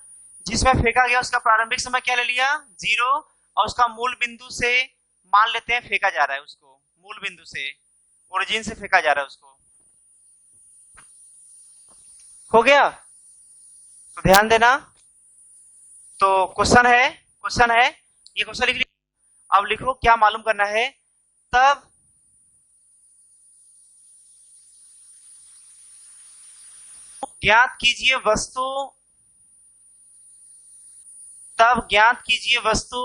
A: जिसमें फेंका गया उसका प्रारंभिक समय क्या ले लिया? 0, और उसका मूल बिंदु से मान लेते हैं फेंका जा रहा है, उसको मूल बिंदु से, ओरिजिन से फेंका जा रहा है उसको। हो गया? तो ध्यान देना। तो क्वेश्चन है ये क्वेश्चन लिख लिया। अब लिखो क्या मालूम करना है। तब ज्ञात कीजिए वस्तु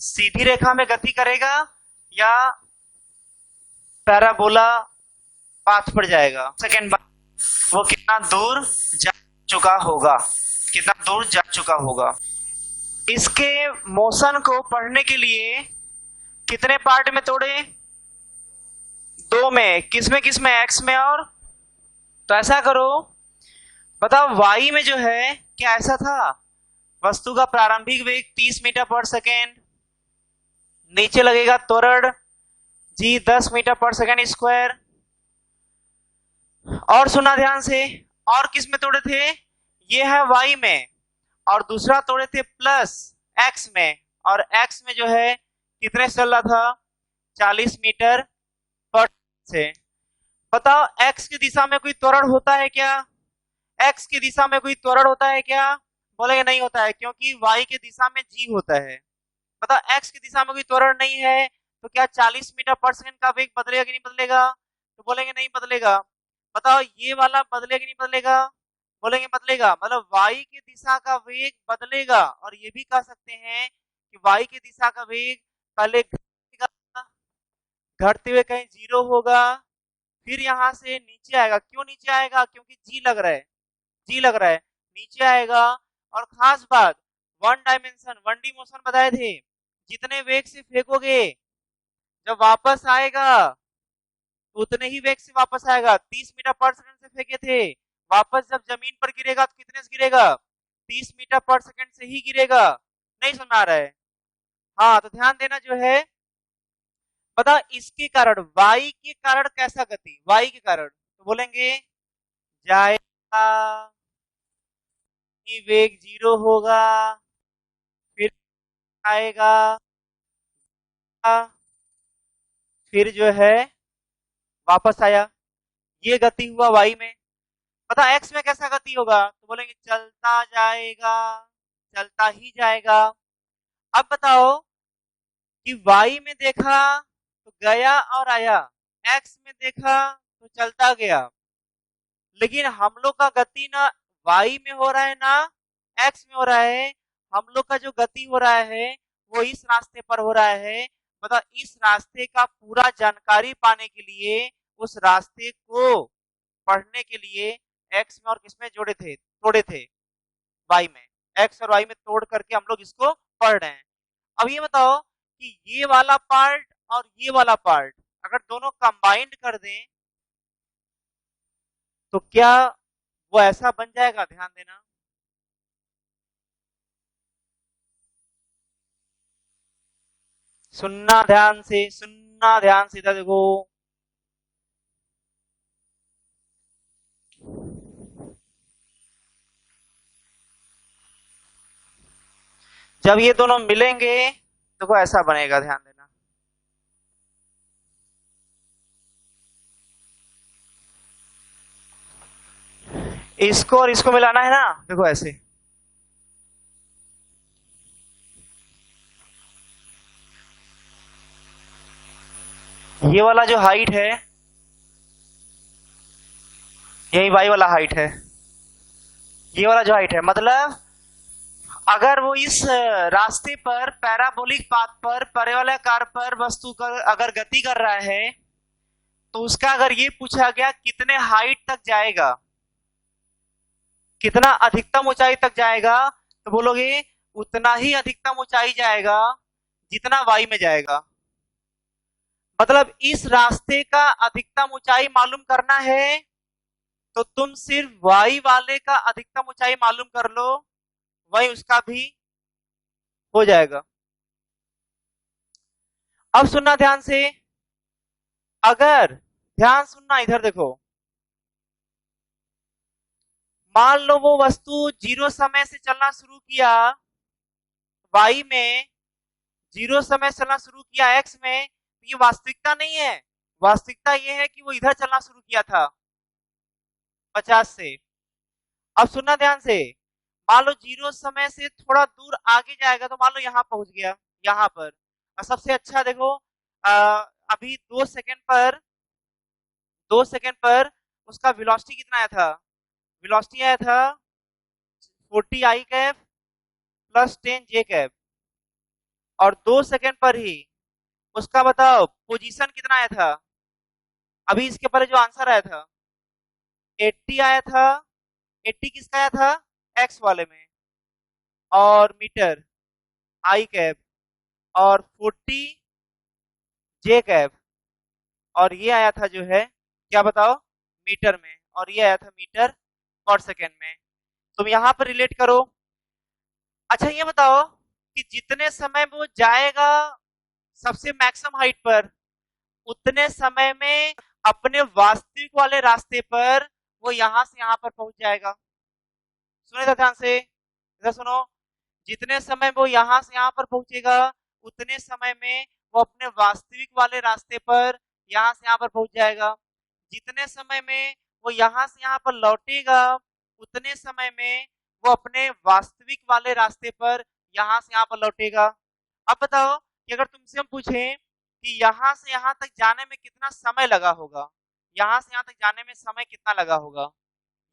A: सीधी रेखा में गति करेगा या पैराबोला पाथ पर जाएगा। सेकेंड बाद वो कितना दूर जा चुका होगा। इसके मोशन को पढ़ने के लिए कितने पार्ट में तोड़े? 2 में। किसमें? एक्स में। और तो ऐसा करो, बताओ वाई में जो है क्या ऐसा था? वस्तु का प्रारंभिक वेग 30 मीटर पर सेकेंड, नीचे लगेगा त्वरण जी 10 मीटर पर सेकेंड स्क्वायर। और सुना ध्यान से, और किस में तोड़े थे? ये है वाई में, और दूसरा तोड़े थे प्लस एक्स में, और एक्स में जो है कितने से चल रहा था? 40 मीटर पर से। बताओ एक्स की दिशा में कोई त्वरण होता है क्या? एक्स की दिशा में कोई त्वरण होता है क्या? बोलेंगे नहीं होता है, क्योंकि वाई की दिशा में जी होता है। बताओ एक्स की दिशा में कोई त्वरण नहीं है तो क्या 40 मीटर पर सेकंड का वेग बदलेगा कि नहीं बदलेगा? तो बोलेंगे नहीं बदलेगा। बताओ ये वाला बदलेगा कि नहीं बदलेगा? बोलेंगे बदलेगा। मतलब वाई की दिशा का वेग बदलेगा, और ये भी कह सकते हैं कि वाई की दिशा का वेग पहले घटते हुए कहीं 0 होगा, फिर यहां से नीचे आएगा। क्यों नीचे आएगा? क्योंकि जी लग रहा है, नीचे आएगा। और खास बात, 1D मोशन बताए थे, जितने वेग से फेंकोगे जब वापस आएगा उतने ही वेग से वापस आएगा। 30 मीटर पर सेकंड से फेंके थे, वापस जब जमीन पर गिरेगा तो कितने से गिरेगा? 30 मीटर पर सेकंड से ही गिरेगा। नहीं समझ आ रहा है? हाँ, तो ध्यान देना जो है। पता इसके कारण, वाई के कारण कैसा गति? वाई के कारण तो बोलेंगे जाएगा, वेग 0 होगा, फिर आएगा, फिर जो है वापस आया। ये गति हुआ वाई में। पता एक्स में कैसा गति होगा? तो बोलेंगे चलता जाएगा, चलता ही जाएगा। अब बताओ कि वाई में देखा तो गया और आया, एक्स में देखा तो चलता गया। लेकिन हम लोग का गति ना वाई में हो रहा है ना एक्स में हो रहा है। हम लोग का जो गति हो रहा है वो इस रास्ते पर हो रहा है। मतलब इस रास्ते का पूरा जानकारी पाने के लिए, उस रास्ते को पढ़ने के लिए एक्स में और किसमें तोड़े थे? वाई में। एक्स और वाई में तोड़ करके हम लोग इसको पढ़ रहे हैं। अब ये बताओ
B: कि ये वाला पार्ट और ये वाला पार्ट अगर दोनों कंबाइंड कर दें तो क्या वो ऐसा बन जाएगा? ध्यान देना। सुनना ध्यान से इधर देखो। जब ये दोनों मिलेंगे देखो ऐसा बनेगा, ध्यान देना। इसको और इसको मिलाना है ना, देखो ऐसे। ये वाला जो हाइट है, यही वाई वाला हाइट है। ये वाला जो हाइट है, मतलब अगर वो इस रास्ते पर पैराबोलिक पाथ पर परवलयाकार पर वस्तु का अगर गति कर रहा है तो उसका अगर ये पूछा गया कितने हाइट तक जाएगा, कितना अधिकतम ऊंचाई तक जाएगा, तो बोलोगे उतना ही अधिकतम ऊंचाई जाएगा जितना वाई में जाएगा। मतलब इस रास्ते का अधिकतम ऊंचाई मालूम करना है तो तुम सिर्फ वाई वाले का अधिकतम ऊंचाई मालूम कर लो, वही उसका भी हो जाएगा। अब सुनना ध्यान से, अगर ध्यान सुनना इधर देखो, मान लो वो वस्तु 0 समय से चलना शुरू किया वाई में, 0 समय चलना शुरू किया एक्स में, तो ये वास्तविकता नहीं है। वास्तविकता ये है कि वो इधर चलना शुरू किया था 50 से। अब सुनना ध्यान से, मान लो 0 समय से थोड़ा दूर आगे जाएगा तो मान लो यहां पहुंच गया, यहां पर। और सबसे अच्छा देखो, अभी 2 सेकंड पर उसका वेलोसिटी कितना आया था? वेलोसिटी आया था 40 I cap plus 10 J cap. और 2 सेकंड पर ही उसका बताओ पोजीशन कितना आया था? अभी इसके पहले जो आंसर आया था 80 आया था। 80 किसका आया था? एक्स वाले में। और मीटर आई कैप और 40 जे कैप। और ये आया था जो है, क्या बताओ, मीटर में। और ये आया था मीटर पर सेकेंड में। तुम यहां पर रिलेट करो। अच्छा ये बताओ कि जितने समय वो जाएगा सबसे मैक्सिमम हाइट पर, उतने समय में अपने वास्तविक वाले रास्ते पर वो यहां से यहां पर पहुंच जाएगा। सुने तो ध्यान से, इधर सुनो। जितने समय वो यहां से यहां पर पहुंचेगा उतने समय में वो अपने वास्तविक वाले रास्ते पर यहां से यहां पर पहुंच जाएगा। जितने समय में वो यहां से यहां पर लौटेगा उतने समय में वो अपने वास्तविक वाले रास्ते पर यहां से यहां पर लौटेगा। अब बताओ कि अगर तुमसे हम पूछें कि यहां से यहां तक जाने में कितना समय लगा होगा, यहां से यहां तक जाने में समय कितना लगा होगा,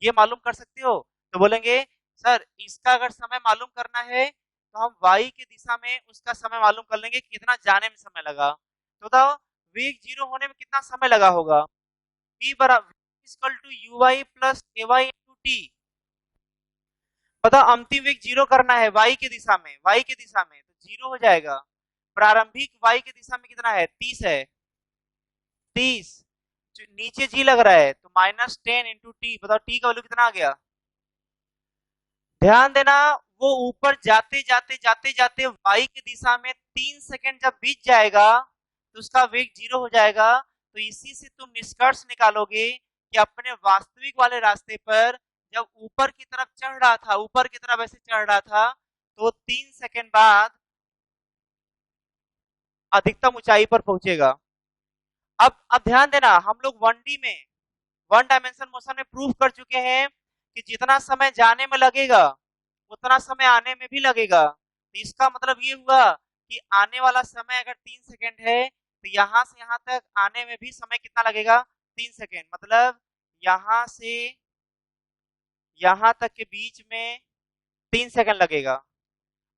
B: ये मालूम कर सकते हो? तो बोलेंगे सर इसका अगर समय मालूम करना है तो हम वाई की दिशा में उसका समय मालूम कर लेंगे कि कितना जाने में समय लगा। तो बताओ वेग 0 होने में कितना समय लगा होगा? v बराबर equal to u y plus a y into t. बताओ अंतिम वेग 0 करना है वाई की दिशा में, वाई की दिशा में तो 0 हो जाएगा। प्रारंभिक वाई की दिशा में कितना है? 30 है। 30 नीचे जी लग रहा है तो -10 इंटू टी। बताओ टी का वैल्यू कितना आ गया? ध्यान देना, वो ऊपर जाते जाते जाते जाते वाई की दिशा में 3 सेकंड जब बीत जाएगा तो उसका वेग 0 हो जाएगा। तो इसी से तुम निष्कर्ष निकालोगे कि अपने वास्तविक वाले रास्ते पर जब ऊपर की तरफ चढ़ रहा था, ऊपर की तरफ ऐसे चढ़ रहा था, तो 3 सेकंड बाद अधिकतम ऊंचाई पर पहुंचेगा। अब ध्यान देना, हम लोग 1D में, 1 डायमेंशन मोशन में प्रूव कर चुके हैं कि जितना समय जाने में लगेगा उतना समय आने में भी लगेगा। तो इसका मतलब ये हुआ कि आने वाला समय अगर 3 सेकंड है तो यहां से यहां तक आने में भी समय कितना लगेगा? 3 सेकंड। मतलब यहां से यहां तक के बीच में 3 सेकंड लगेगा।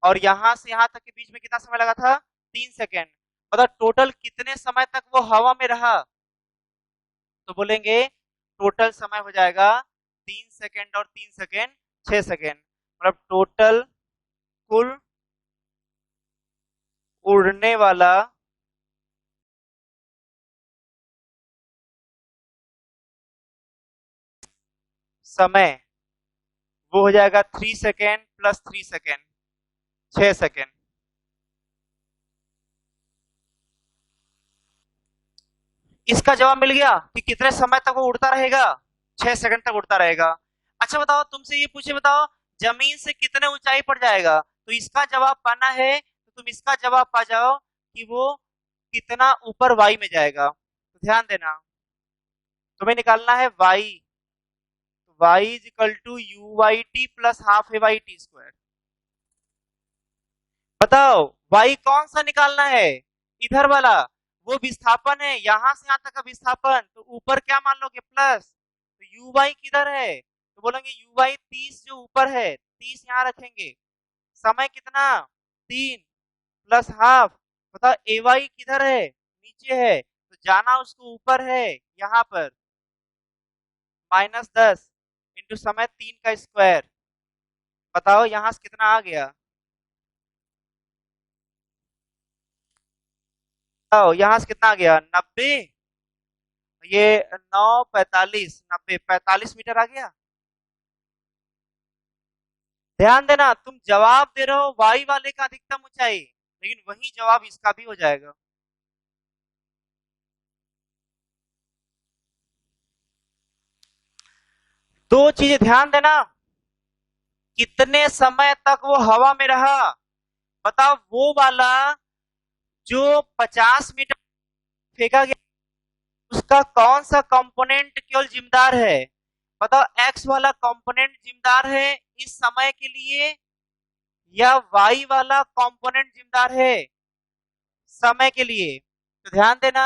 B: और यहां से यहां तक के बीच में कितना समय लगा था? 3 सेकंड। मतलब टोटल कितने समय तक वो हवा में रहा? तो बोलेंगे टोटल समय हो जाएगा 3 सेकंड और 3 सेकंड 6 सेकंड। मतलब टोटल कुल उड़ने वाला समय वो हो जाएगा 3 सेकेंड प्लस 3 सेकेंड, 6 सेकेंड। इसका जवाब मिल गया कि कितने समय तक वो उड़ता रहेगा, 6 सेकंड तक उड़ता रहेगा। अच्छा बताओ, तुमसे ये पूछे, बताओ जमीन से कितने ऊंचाई पर जाएगा, तो इसका जवाब पाना है तो तुम इसका जवाब पा जाओ कि वो कितना ऊपर वाई में जाएगा। तो ध्यान देना, तुम्हें निकालना है y, y is equal to u y t plus half a y t square. बताओ वाई कौन सा निकालना है, इधर वाला, वो विस्थापन है यहां से यहां तक का विस्थापन, तो ऊपर क्या मान लोगे प्लस, तो यू वाई किधर है, तो बोलेंगे यू वाई 30 जो ऊपर है, 30 यहाँ रखेंगे, समय कितना 3 प्लस हाफ, बताओ ए वाई किधर है, नीचे है, तो जाना उसको ऊपर है यहाँ पर, -10 इंटू समय 3 का स्क्वायर। बताओ यहाँ से कितना आ गया, बताओ यहाँ से कितना आ गया 90, ये 9 45 90 45 मीटर आ गया। ध्यान देना, तुम जवाब दे रहे हो वाई वाले का अधिकतम ऊंचाई, लेकिन वही जवाब इसका भी हो जाएगा। दो चीजें ध्यान देना, कितने समय तक वो हवा में रहा, बताओ वो वाला जो 50 मीटर फेंका गया उसका कौन सा कंपोनेंट केवल जिम्मेदार है, बताओ एक्स वाला कंपोनेंट जिम्मेदार है इस समय के लिए, या वाई वाला कंपोनेंट जिम्मेदार है समय के लिए। तो ध्यान देना,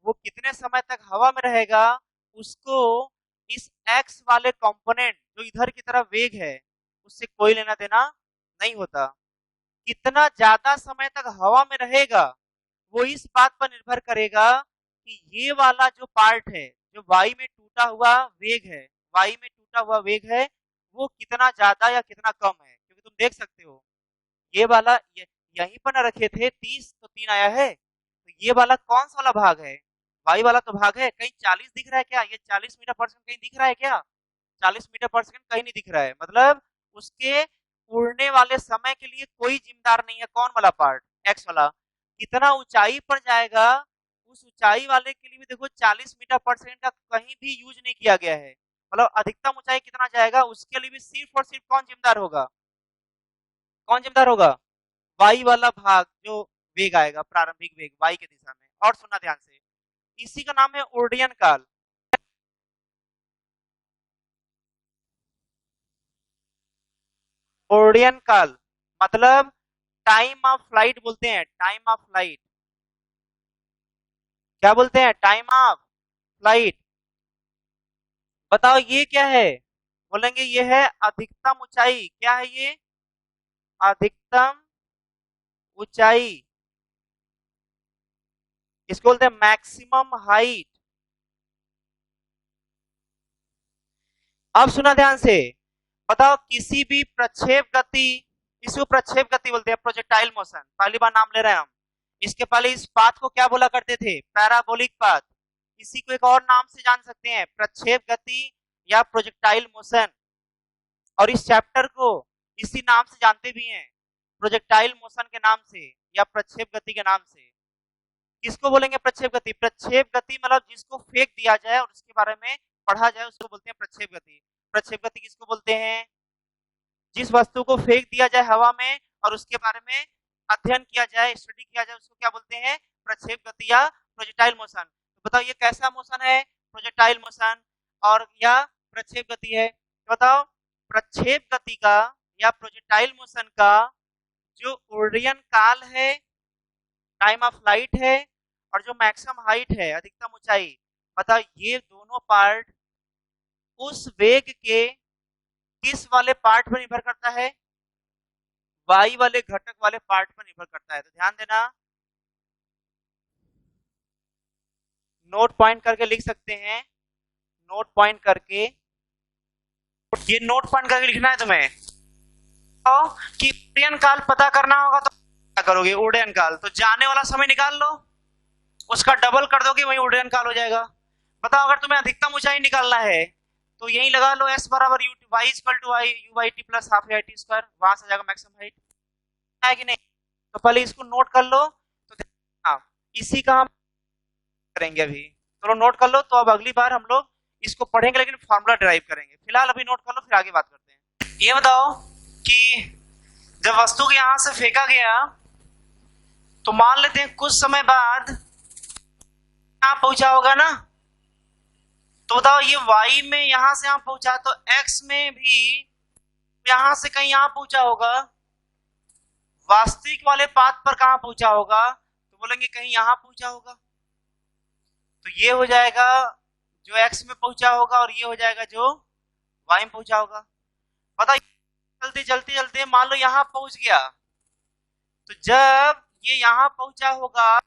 B: वो कितने समय तक हवा में रहेगा उसको इस एक्स वाले कंपोनेंट जो इधर की तरफ वेग है उससे कोई लेना देना नहीं होता। कितना ज्यादा समय तक हवा में रहेगा वो इस बात पर निर्भर करेगा कि ये वाला जो पार्ट है, जो वाई में टूटा हुआ वेग है, वाई में टूटा हुआ वेग है, वो कितना ज्यादा या कितना कम है, क्योंकि तुम देख सकते हो ये वाला यहीं पर न रखे थे 30 तो 3 आया है, तो ये वाला कौन सा वाला भाग है, वाई वाला तो भाग है, कहीं 40 दिख रहा है क्या, ये 40 मीटर पर सेकंड कहीं दिख रहा है क्या, 40 मीटर पर सेकंड कहीं नहीं दिख रहा है, मतलब उसके उड़ने वाले समय के लिए कोई जिम्मेदार नहीं है, कौन वाला पार्ट, एक्स वाला। कितना ऊंचाई पर जाएगा उस ऊंचाई वाले के लिए भी देखो 40 मीटर पर सेकंड का कहीं भी यूज नहीं किया गया है, मतलब अधिकतम ऊंचाई कितना जाएगा उसके लिए भी सिर्फ और सिर्फ कौन जिम्मेदार होगा, कौन जिम्मेदार होगा, वाई वाला भाग, जो वेग आएगा प्रारंभिक वेग वाई की दिशा में। और सुनना ध्यान से, इसी का नाम है ओर्डियन काल। ओर्डियन काल मतलब टाइम ऑफ फ्लाइट बोलते हैं, टाइम ऑफ फ्लाइट, क्या बोलते हैं, टाइम ऑफ फ्लाइट। बताओ ये क्या है, बोलेंगे ये है अधिकतम ऊंचाई, क्या है ये, अधिकतम ऊंचाई, इसको बोलते हैं मैक्सिमम हाइट। अब सुना ध्यान से, बताओ किसी भी प्रक्षेप गति, इसको प्रक्षेप गति बोलते हैं, प्रोजेक्टाइल मोशन, पहली बार नाम ले रहे हैं हम। इसके पहले इस पाथ को क्या बोला करते थे, पैराबोलिक पाथ, इसी को एक और नाम से जान सकते हैं प्रक्षेप गति या प्रोजेक्टाइल मोशन, और इस चैप्टर को इसी नाम से जानते भी हैं, प्रोजेक्टाइल मोशन के नाम से या प्रक्षेप गति के नाम से। किसको बोलेंगे प्रक्षेप गति, प्रक्षेप गति मतलब जिसको फेंक दिया जाए और उसके बारे में पढ़ा जाए उसको बोलते हैं प्रक्षेप गति। प्रक्षेप गति किसको बोलते हैं, जिस वस्तु को फेंक दिया जाए हवा में और उसके बारे में अध्ययन किया जाए, स्टडी किया जाए, उसको क्या बोलते हैं, प्रक्षेप गति या प्रोजेक्टाइल मोशन। तो बताओ ये कैसा मोशन है, प्रोजेक्टाइल मोशन और या प्रक्षेप गति है, तो बताओ प्रक्षेप गति का या प्रोजेक्टाइल मोशन का जो ओर्डियन काल है, टाइम ऑफ फ्लाइट है, और जो मैक्सिमम हाइट है, अधिकतम ऊंचाई, बताओ ये दोनों पार्ट उस वेग के किस वाले पार्ट पर निर्भर करता है, वाई वाले घटक वाले पार्ट पर निर्भर करता है। तो ध्यान देना, नोट पॉइंट करके लिख सकते हैं, नोट पॉइंट करके, ये नोट पॉइंट करके लिखना है तुम्हें। तो कि ओर्डियन काल पता करना होगा तो क्या करोगे? उड़ान काल। तो जाने वाला समय निकाल लो, उसका डबल कर दोगे, वही उड़ान काल हो जाएगा। बताओ, अगर तुम्हें अधिकतम ऊंचाई निकालना है तो यही लगा लो, s बराबर u y equal to i u by t plus half i t square, वहां से जाएगा मैक्सिमम हाइट, है कि नहीं? तो पहले इसको नोट कर लो। तो हाँ, इसी का हम करेंगे अभी, चलो नोट कर लो। तो अब अगली बार हम लोग इसको पढ़ेंगे, लेकिन फॉर्मूला ड्राइव करेंगे। फिलहाल अभी नोट कर लो, फिर आगे बात करते हैं। ये बताओ कि जब वस्तु को यहां से फेंका गया तो मान लेते हैं कुछ समय बाद यहां पहुंचा होगा ना, तो बताओ ये y में यहां से यहां पहुंचा, तो x में भी यहां से कहीं यहां पहुंचा होगा। वास्तविक वाले पाथ पर कहां पहुंचा होगा? तो बोलेंगे कहीं यहां पहुंचा होगा। तो ये हो जाएगा जो x में पहुंचा होगा, और ये हो जाएगा जो y में पहुंचा होगा। बताओ, चलते चलते चलते मान लो यहां पहुंच गया, तो जब ये यहां पहुंचा होगा,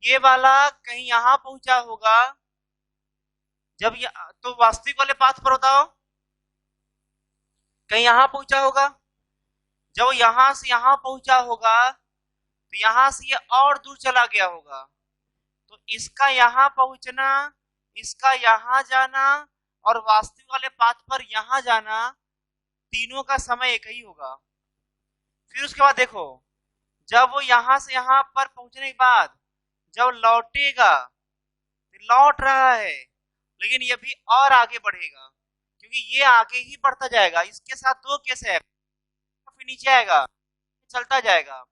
B: ये वाला कहीं यहां पहुंचा होगा, जब तो वास्तविक वाले पाथ पर बताओ कहीं यहां पहुंचा होगा। जब यहां से यहां पहुंचा होगा तो यहां से ये और दूर चला गया होगा, तो इसका यहां पहुंचना, इसका यहां जाना और वास्तविक वाले पाथ पर यहां जाना, तीनों का समय एक ही होगा। फिर उसके बाद देखो, जब वो यहां से यहां पर पहुंचने के बाद जब लौटेगा, लौट रहा है, लेकिन ये भी और आगे बढ़ेगा, क्योंकि ये आगे ही बढ़ता जाएगा। इसके साथ दो केस है, फिर नीचे आएगा, चलता जाएगा।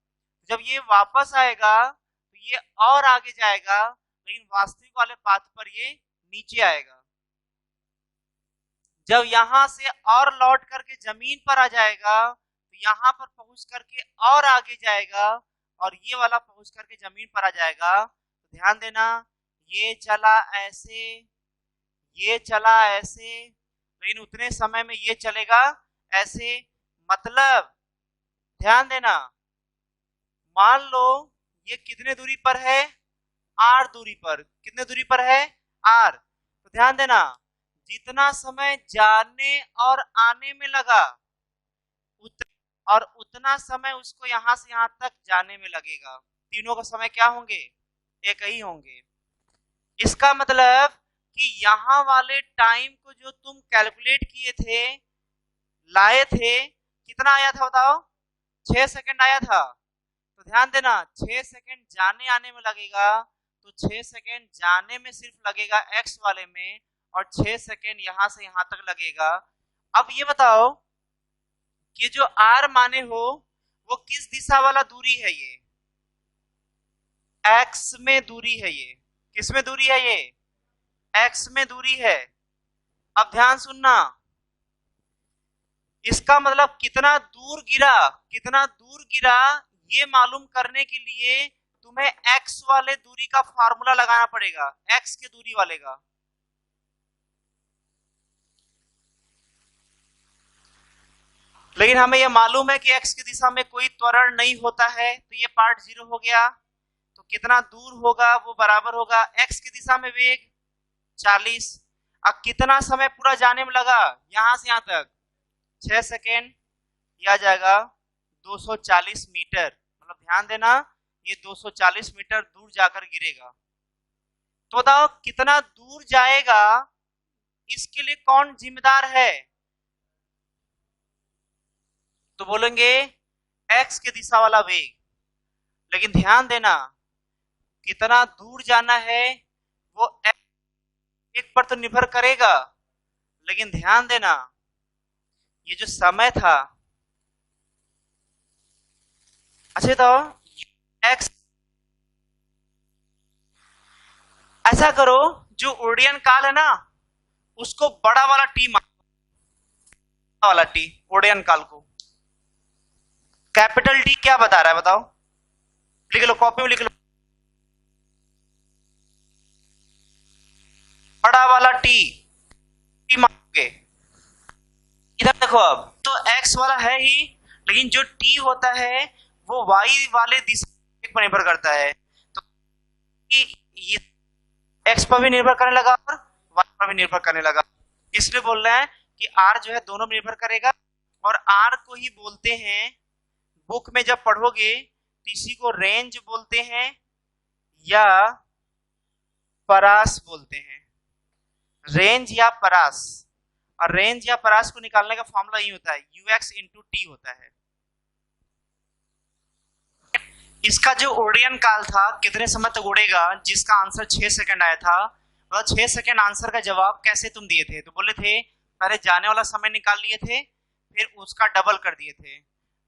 B: जब ये वापस आएगा तो ये और आगे जाएगा, लेकिन वास्तविक वाले पाथ पर ये नीचे आएगा। जब यहां से और लौट करके जमीन पर आ जाएगा तो यहां पर पहुंच करके और आगे जाएगा, और ये वाला पहुंच करके जमीन पर आ जाएगा। तो ध्यान देना, ये चला ऐसे, ये चला ऐसे, लेकिन उतने समय में ये चलेगा ऐसे। मतलब ध्यान देना, मान लो ये कितने दूरी पर है? r दूरी पर। कितने दूरी पर है? r। तो ध्यान देना, जितना समय जाने और आने में लगा और उतना समय उसको यहां से यहां तक जाने में लगेगा। तीनों का समय क्या होंगे? एक ही होंगे। इसका मतलब कि यहां वाले टाइम को जो तुम कैलकुलेट किए थे, लाए थे, कितना आया था बताओ? 6 सेकंड आया था। तो ध्यान देना, 6 सेकंड जाने आने में लगेगा, तो 6 सेकंड जाने में सिर्फ लगेगा x वाले में, और 6 सेकंड यहां से यहां तक लगेगा। अब ये बताओ कि जो r माने हो वो किस दिशा वाला दूरी है? ये x में दूरी है। ये किस में दूरी है? ये x में दूरी है। अब ध्यान सुनना, इसका मतलब कितना दूर गिरा, कितना दूर गिरा, ये मालूम करने के लिए तुम्हें x वाले दूरी का फार्मूला लगाना पड़ेगा, x के दूरी वाले का। लेकिन हमें यह मालूम है कि x की दिशा में कोई त्वरण नहीं होता है, तो ये पार्ट 0 हो गया। तो कितना दूर होगा वो बराबर होगा x की दिशा में वेग 40। अब कितना समय पूरा जाने में लगा यहां से यहां तक? 6 सेकेंड। यह आ जाएगा 240 मीटर। मतलब ध्यान देना, ये 240 मीटर दूर जाकर गिरेगा। तो बताओ कितना दूर जाएगा, इसके लिए कौन जिम्मेदार है? तो बोलेंगे x की दिशा वाला वेग। लेकिन ध्यान देना, कितना दूर जाना है वो एक पर तो निर्भर करेगा, लेकिन ध्यान देना ये जो समय था, अच्छा तो x, ऐसा करो जो ओडियन काल है ना उसको बड़ा वाला टी मानो, वाला टी ओडियन काल को। कैपिटल टी क्या बता रहा है बताओ? लिख लो, कॉपी में लिख लो, बड़ा वाला टी मानोगे। इधर देखो, अब तो x वाला है ही, लेकिन जो t होता है वो y वाले दिशा पर निर्भर करता है। तो ये x पर भी निर्भर करने लगा और y पर भी निर्भर करने लगा। इसलिए बोल रहे हैं कि r जो है दोनों में निर्भर करेगा, और r को ही बोलते हैं बुक में जब पढ़ोगे तो इसी को रेंज बोलते हैं या परास बोलते हैं, रेंज या परास। और रेंज या परास को निकालने का फॉर्मूला ये होता है ux इंटू टी होता है। इसका जो उड़यन काल था कितने समय तक उड़ेगा, जिसका आंसर 6 सेकंड आया था, मतलब 6 सेकंड आंसर का जवाब कैसे तुम दिए थे, तो बोले थे पहले जाने वाला समय निकाल लिए थे फिर उसका डबल कर दिए थे,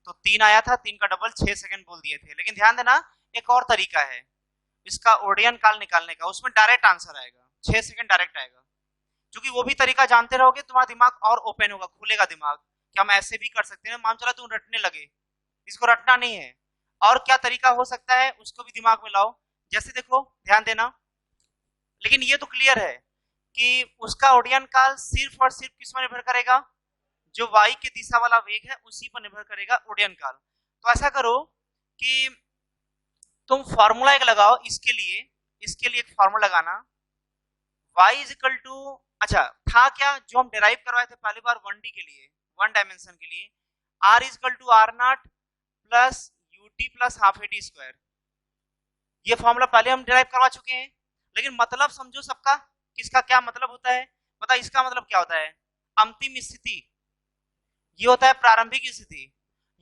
B: तो 3 आया था, 3 का डबल 6 सेकंड बोल दिए थे। लेकिन ध्यान देना एक और तरीका है इसका उड़यन काल निकालने का, उसमें डायरेक्ट आंसर आएगा, 6 सेकंड डायरेक्ट आएगा। क्योंकि वो भी तरीका जानते रहोगे तुम्हारा दिमाग और ओपन होगा, खुलेगा दिमाग कि हम ऐसे भी कर सकते हैं। मान चला तुम रटने लगे, इसको रटना नहीं है, और क्या तरीका हो सकता है उसको भी दिमाग में लाओ। जैसे देखो ध्यान देना, लेकिन ये तो क्लियर है कि उसका उड़यन काल सिर्फ और सिर्फ किस पर निर्भर करेगा, जो वायु की दिशा वाला वेग है उसी पर निर्भर करेगा उड़यन काल। तो ऐसा करो कि तुम फॉर्मूला एक लगाओ इसके लिए एक फॉर्मूला लगाना y इज इक्वल टू, अच्छा था क्या जो हम डिराइव करवाए थे पहली बार 1D के लिए, 1 डायमेंशन के लिए, r is equal to r naught plus ut plus half at square. ये फॉर्मूला पहले हम डिराइव करवा चुके हैं, लेकिन मतलब समझो सबका, किसका क्या मतलब होता है पता। इसका मतलब क्या होता है, अंतिम स्थिति, ये होता है प्रारंभिक स्थिति,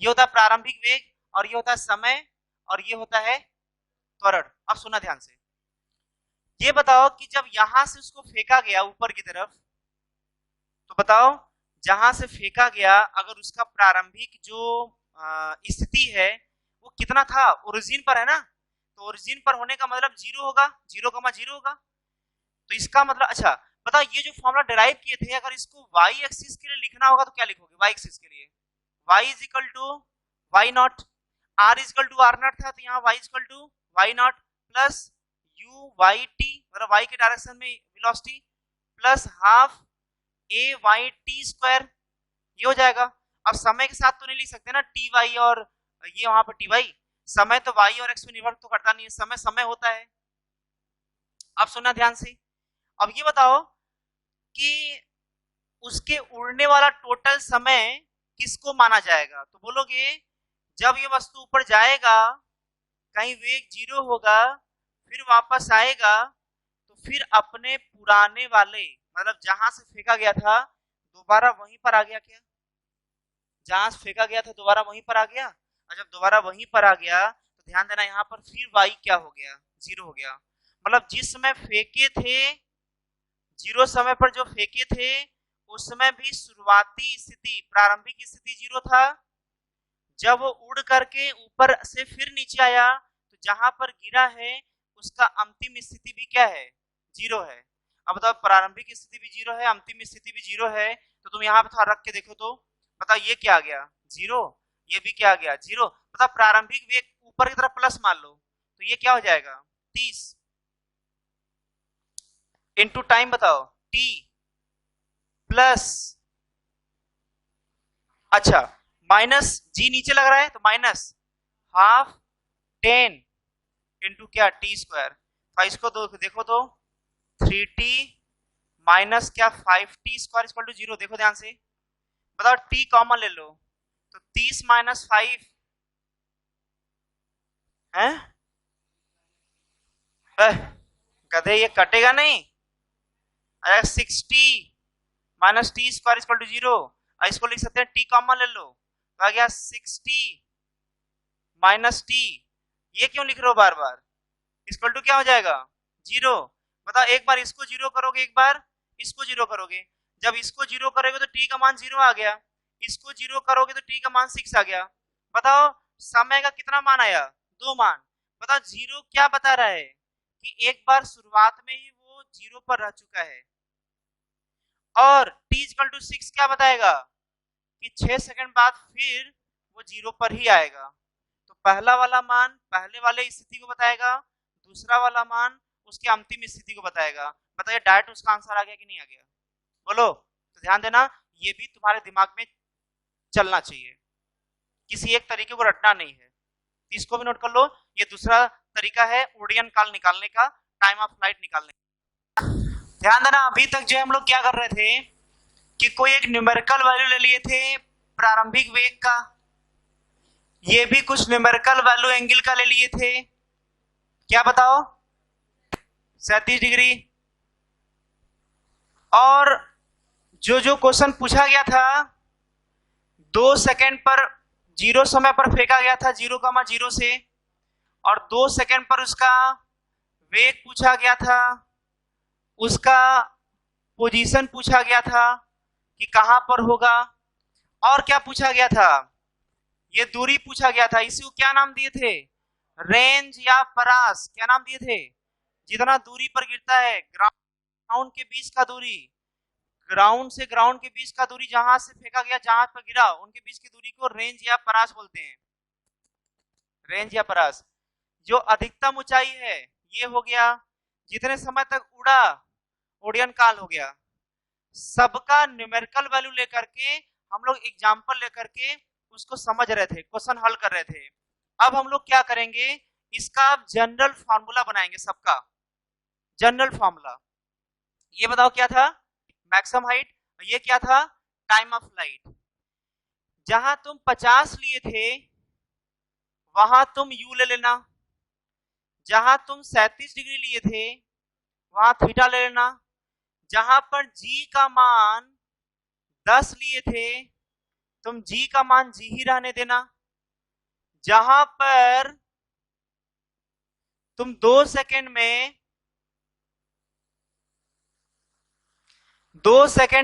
B: ये होता है प्रारंभिक वेग, और ये होता है समय, और ये होता है त्वरण। अब सुना ध्यान से, ये बताओ कि जब यहां से उसको फेंका गया ऊपर की तरफ, तो बताओ जहां से फेंका गया अगर उसका प्रारंभिक जो स्थिति है वो कितना था, ओरिजिन पर है ना, तो ओरिजिन पर होने का मतलब 0 होगा, 0,0 होगा। तो इसका मतलब, अच्छा बताओ ये जो फॉर्मूला डिराइव किए थे अगर इसको y एक्सिस के लिए लिखना होगा तो क्या लिखोगे, y एक्सिस के लिए y is equal to y naught, r is equal to r naught था, तो यहाँ y is equal to y naught plus u y t, मतलब y के डायरेक्शन में velocity, plus half a y t square, ये हो जाएगा। अब समय के साथ तो नहीं लिख सकते ना टी वाई, और ये वहां पर टी वाई, समय तो y और x पे निर्भर तो करता नहीं है, समय समय होता है। अब सुनना ध्यान से, अब ये बताओ कि उसके उड़ने वाला टोटल समय किसको माना जाएगा, तो बोलोगे जब ये वस्तु ऊपर जाएगा कहीं वेग 0 होगा, फिर वापस आएगा, तो फिर अपने पुराने वाले, मतलब जहां से फेंका गया था दोबारा वहीं पर आ गया क्या, जहां से फेंका गया था दोबारा वहीं पर आ गया। और जब दोबारा वहीं पर आ गया तो ध्यान देना यहाँ पर फिर y क्या हो गया, 0 हो गया। मतलब जिस समय फेंके थे, 0 समय पर जो फेंके थे उस समय भी शुरुआती स्थिति, प्रारंभिक स्थिति 0 था। जब वो उड़ करके ऊपर से फिर नीचे आया तो जहां पर गिरा है उसका अंतिम स्थिति भी क्या है, 0 है। अब बताओ प्रारंभिक स्थिति भी 0 है, अंतिम स्थिति भी 0 है, तो तुम यहाँ पे थोड़ा रख के देखो तो बताओ ये क्या आ गया 0, ये भी क्या आ गया 0। बताओ प्रारंभिक वेग ऊपर की तरफ प्लस मान लो तो ये क्या हो जाएगा 30 इंटू टाइम, बताओ t प्लस, अच्छा माइनस जी नीचे लग रहा है तो माइनस हाफ 10 इंटू क्या टी स्क्वायर। तो इसको देखो तो 3t माइनस क्या 5t स्क्वायर इक्वल टू 0। देखो ध्यान से, बताओ t कॉमन ले लो तो 30 माइनस 5 है, गधे ये कटेगा नहीं, 60 minus t square equal to 0। इसको लिख सकते हैं t कॉमन ले लो तो आ गया 60 माइनस टी, ये क्यों लिख रहे हो बार बार, इक्वल टू क्या हो जाएगा 0। बताओ एक बार इसको 0 करोगे, एक बार इसको 0 करोगे, जब इसको 0 करोगे तो t का मान 0 आ गया, इसको 0 करोगे तो t का मान 6 आ गया। बताओ समय का कितना मान आया, 2 मान। बताओ 0 क्या बता रहा है कि एक बार शुरुआत में ही वो 0 पर रह चुका है, और t इक्वल टू 6 क्या बताएगा कि 6 सेकंड बाद फिर वो 0 पर ही आएगा। तो पहला वाला मान पहले वाले स्थिति को बताएगा, दूसरा वाला मान उसके अंतिम स्थिति को बताएगा। बताइए डायरेक्ट उसका आंसर आ गया कि नहीं आ गया, बोलो। तो ध्यान देना ये भी तुम्हारे दिमाग में चलना चाहिए, किसी एक तरीके को रटना नहीं है, इसको भी नोट कर लो। ये दूसरा तरीका है उड़यन काल निकालने का, टाइम ऑफ फ्लाइट निकालने का। ध्यान देना अभी तक जो हम लोग क्या कर रहे थे कि कोई एक न्यूमेरिकल वैल्यू ले लिए थे प्रारंभिक वेग का, ये भी कुछ न्यूमेरिकल वैल्यू एंगल का ले लिए थे, क्या बताओ, 37 डिग्री। और जो क्वेश्चन पूछा गया था 2 सेकेंड पर 0 समय पर फेंका गया था 0,0 से, और 2 सेकेंड पर उसका वेग पूछा गया था, उसका पोजीशन पूछा गया था कि कहां पर होगा, और क्या पूछा गया था, ये दूरी पूछा गया था। इसी को क्या नाम दिए थे, रेंज या परास, क्या नाम दिए थे, जितना दूरी पर गिरता है ग्राउंड के बीच का दूरी, ग्राउंड से ग्राउंड के बीच का दूरी, जहां से फेंका गया जहां पर गिरा उनके बीच की दूरी को रेंज या परास बोलते हैं, रेंज या परास। जो अधिकतम ऊंचाई है ये हो गया, जितने समय तक उड़ा ओडियन काल हो गया। सबका न्यूमेरिकल वैल्यू लेकर के हम लोग एग्जाम्पल लेकर के उसको समझ रहे थे, क्वेश्चन हल कर रहे थे। अब हम लोग क्या करेंगे, इसका जनरल फार्मूला बनाएंगे, सबका जनरल फार्मूला। ये बताओ क्या था, मैक्सिमम हाइट, ये क्या था, टाइम ऑफ लाइट। जहां तुम 50 लिए थे वहां तुम यू ले लेना, जहां तुम 37 डिग्री लिए थे वहां थीटा ले लेना, जहां पर जी का मान 10 लिए थे तुम जी का मान जी ही रहने देना, जहां पर तुम 2 सेकेंड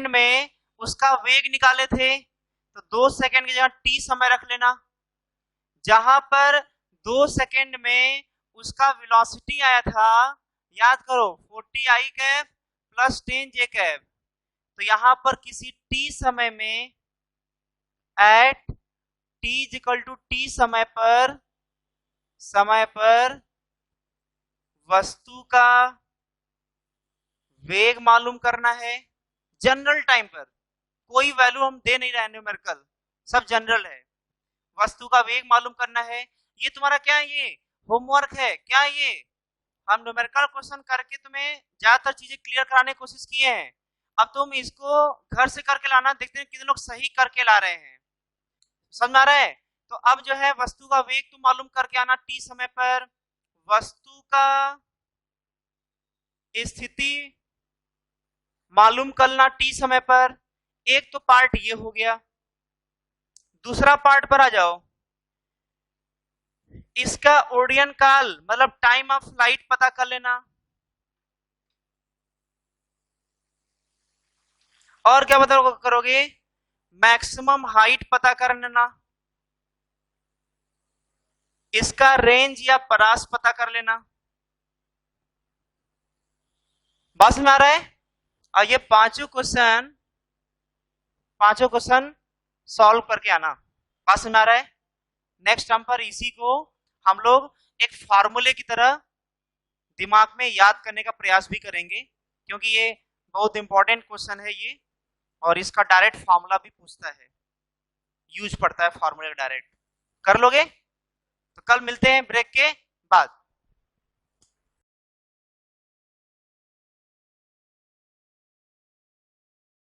B: में उसका वेग निकाले थे तो 2 सेकेंड की जगह टी समय रख लेना, जहां पर 2 सेकेंड में उसका वेलोसिटी आया था, याद करो 40 I cap plus 10 J cap, तो यहां पर किसी टी समय में at T is equal to T समय पर वस्तु का वेग मालूम करना है। जनरल टाइम पर कोई वैल्यू हम दे नहीं रहे न्यूमेरिकल, सब जनरल है। वस्तु का वेग मालूम करना है। ये तुम्हारा क्या है, ये होमवर्क है क्या, ये हम न्यूमेरिकल क्वेश्चन करके तुम्हें ज्यादातर चीजें क्लियर कराने की कोशिश किए हैं। अब तुम इसको घर से करके लाना, देखते हैं कितने लोग सही करके ला रहे हैं, समझ आ रहा है। तो अब जो है वस्तु का वेग तुम मालूम करके आना टी समय पर, वस्तु का स्थिति मालूम करना टी समय पर। एक तो पार्ट ये हो गया, दूसरा पार्ट पर आ जाओ, इसका ओडियन काल मतलब टाइम ऑफ फ्लाइट पता कर लेना, और क्या पता करोगे, मैक्सिमम हाइट पता कर लेना, इसका रेंज या परास पता कर लेना। बात समझ में आ रहा है। और ये पांचों क्वेश्चन सॉल्व करके आना, बात समझ में आ रहा है। नेक्स्ट टर्म पर इसी को हम लोग एक फार्मूले की तरह दिमाग में याद करने का प्रयास भी करेंगे, क्योंकि ये बहुत इंपॉर्टेंट क्वेश्चन है ये, और इसका डायरेक्ट फार्मूला भी पूछता है, यूज पड़ता है फार्मूले का डायरेक्ट। कर लोगे तो कल मिलते हैं ब्रेक के बाद।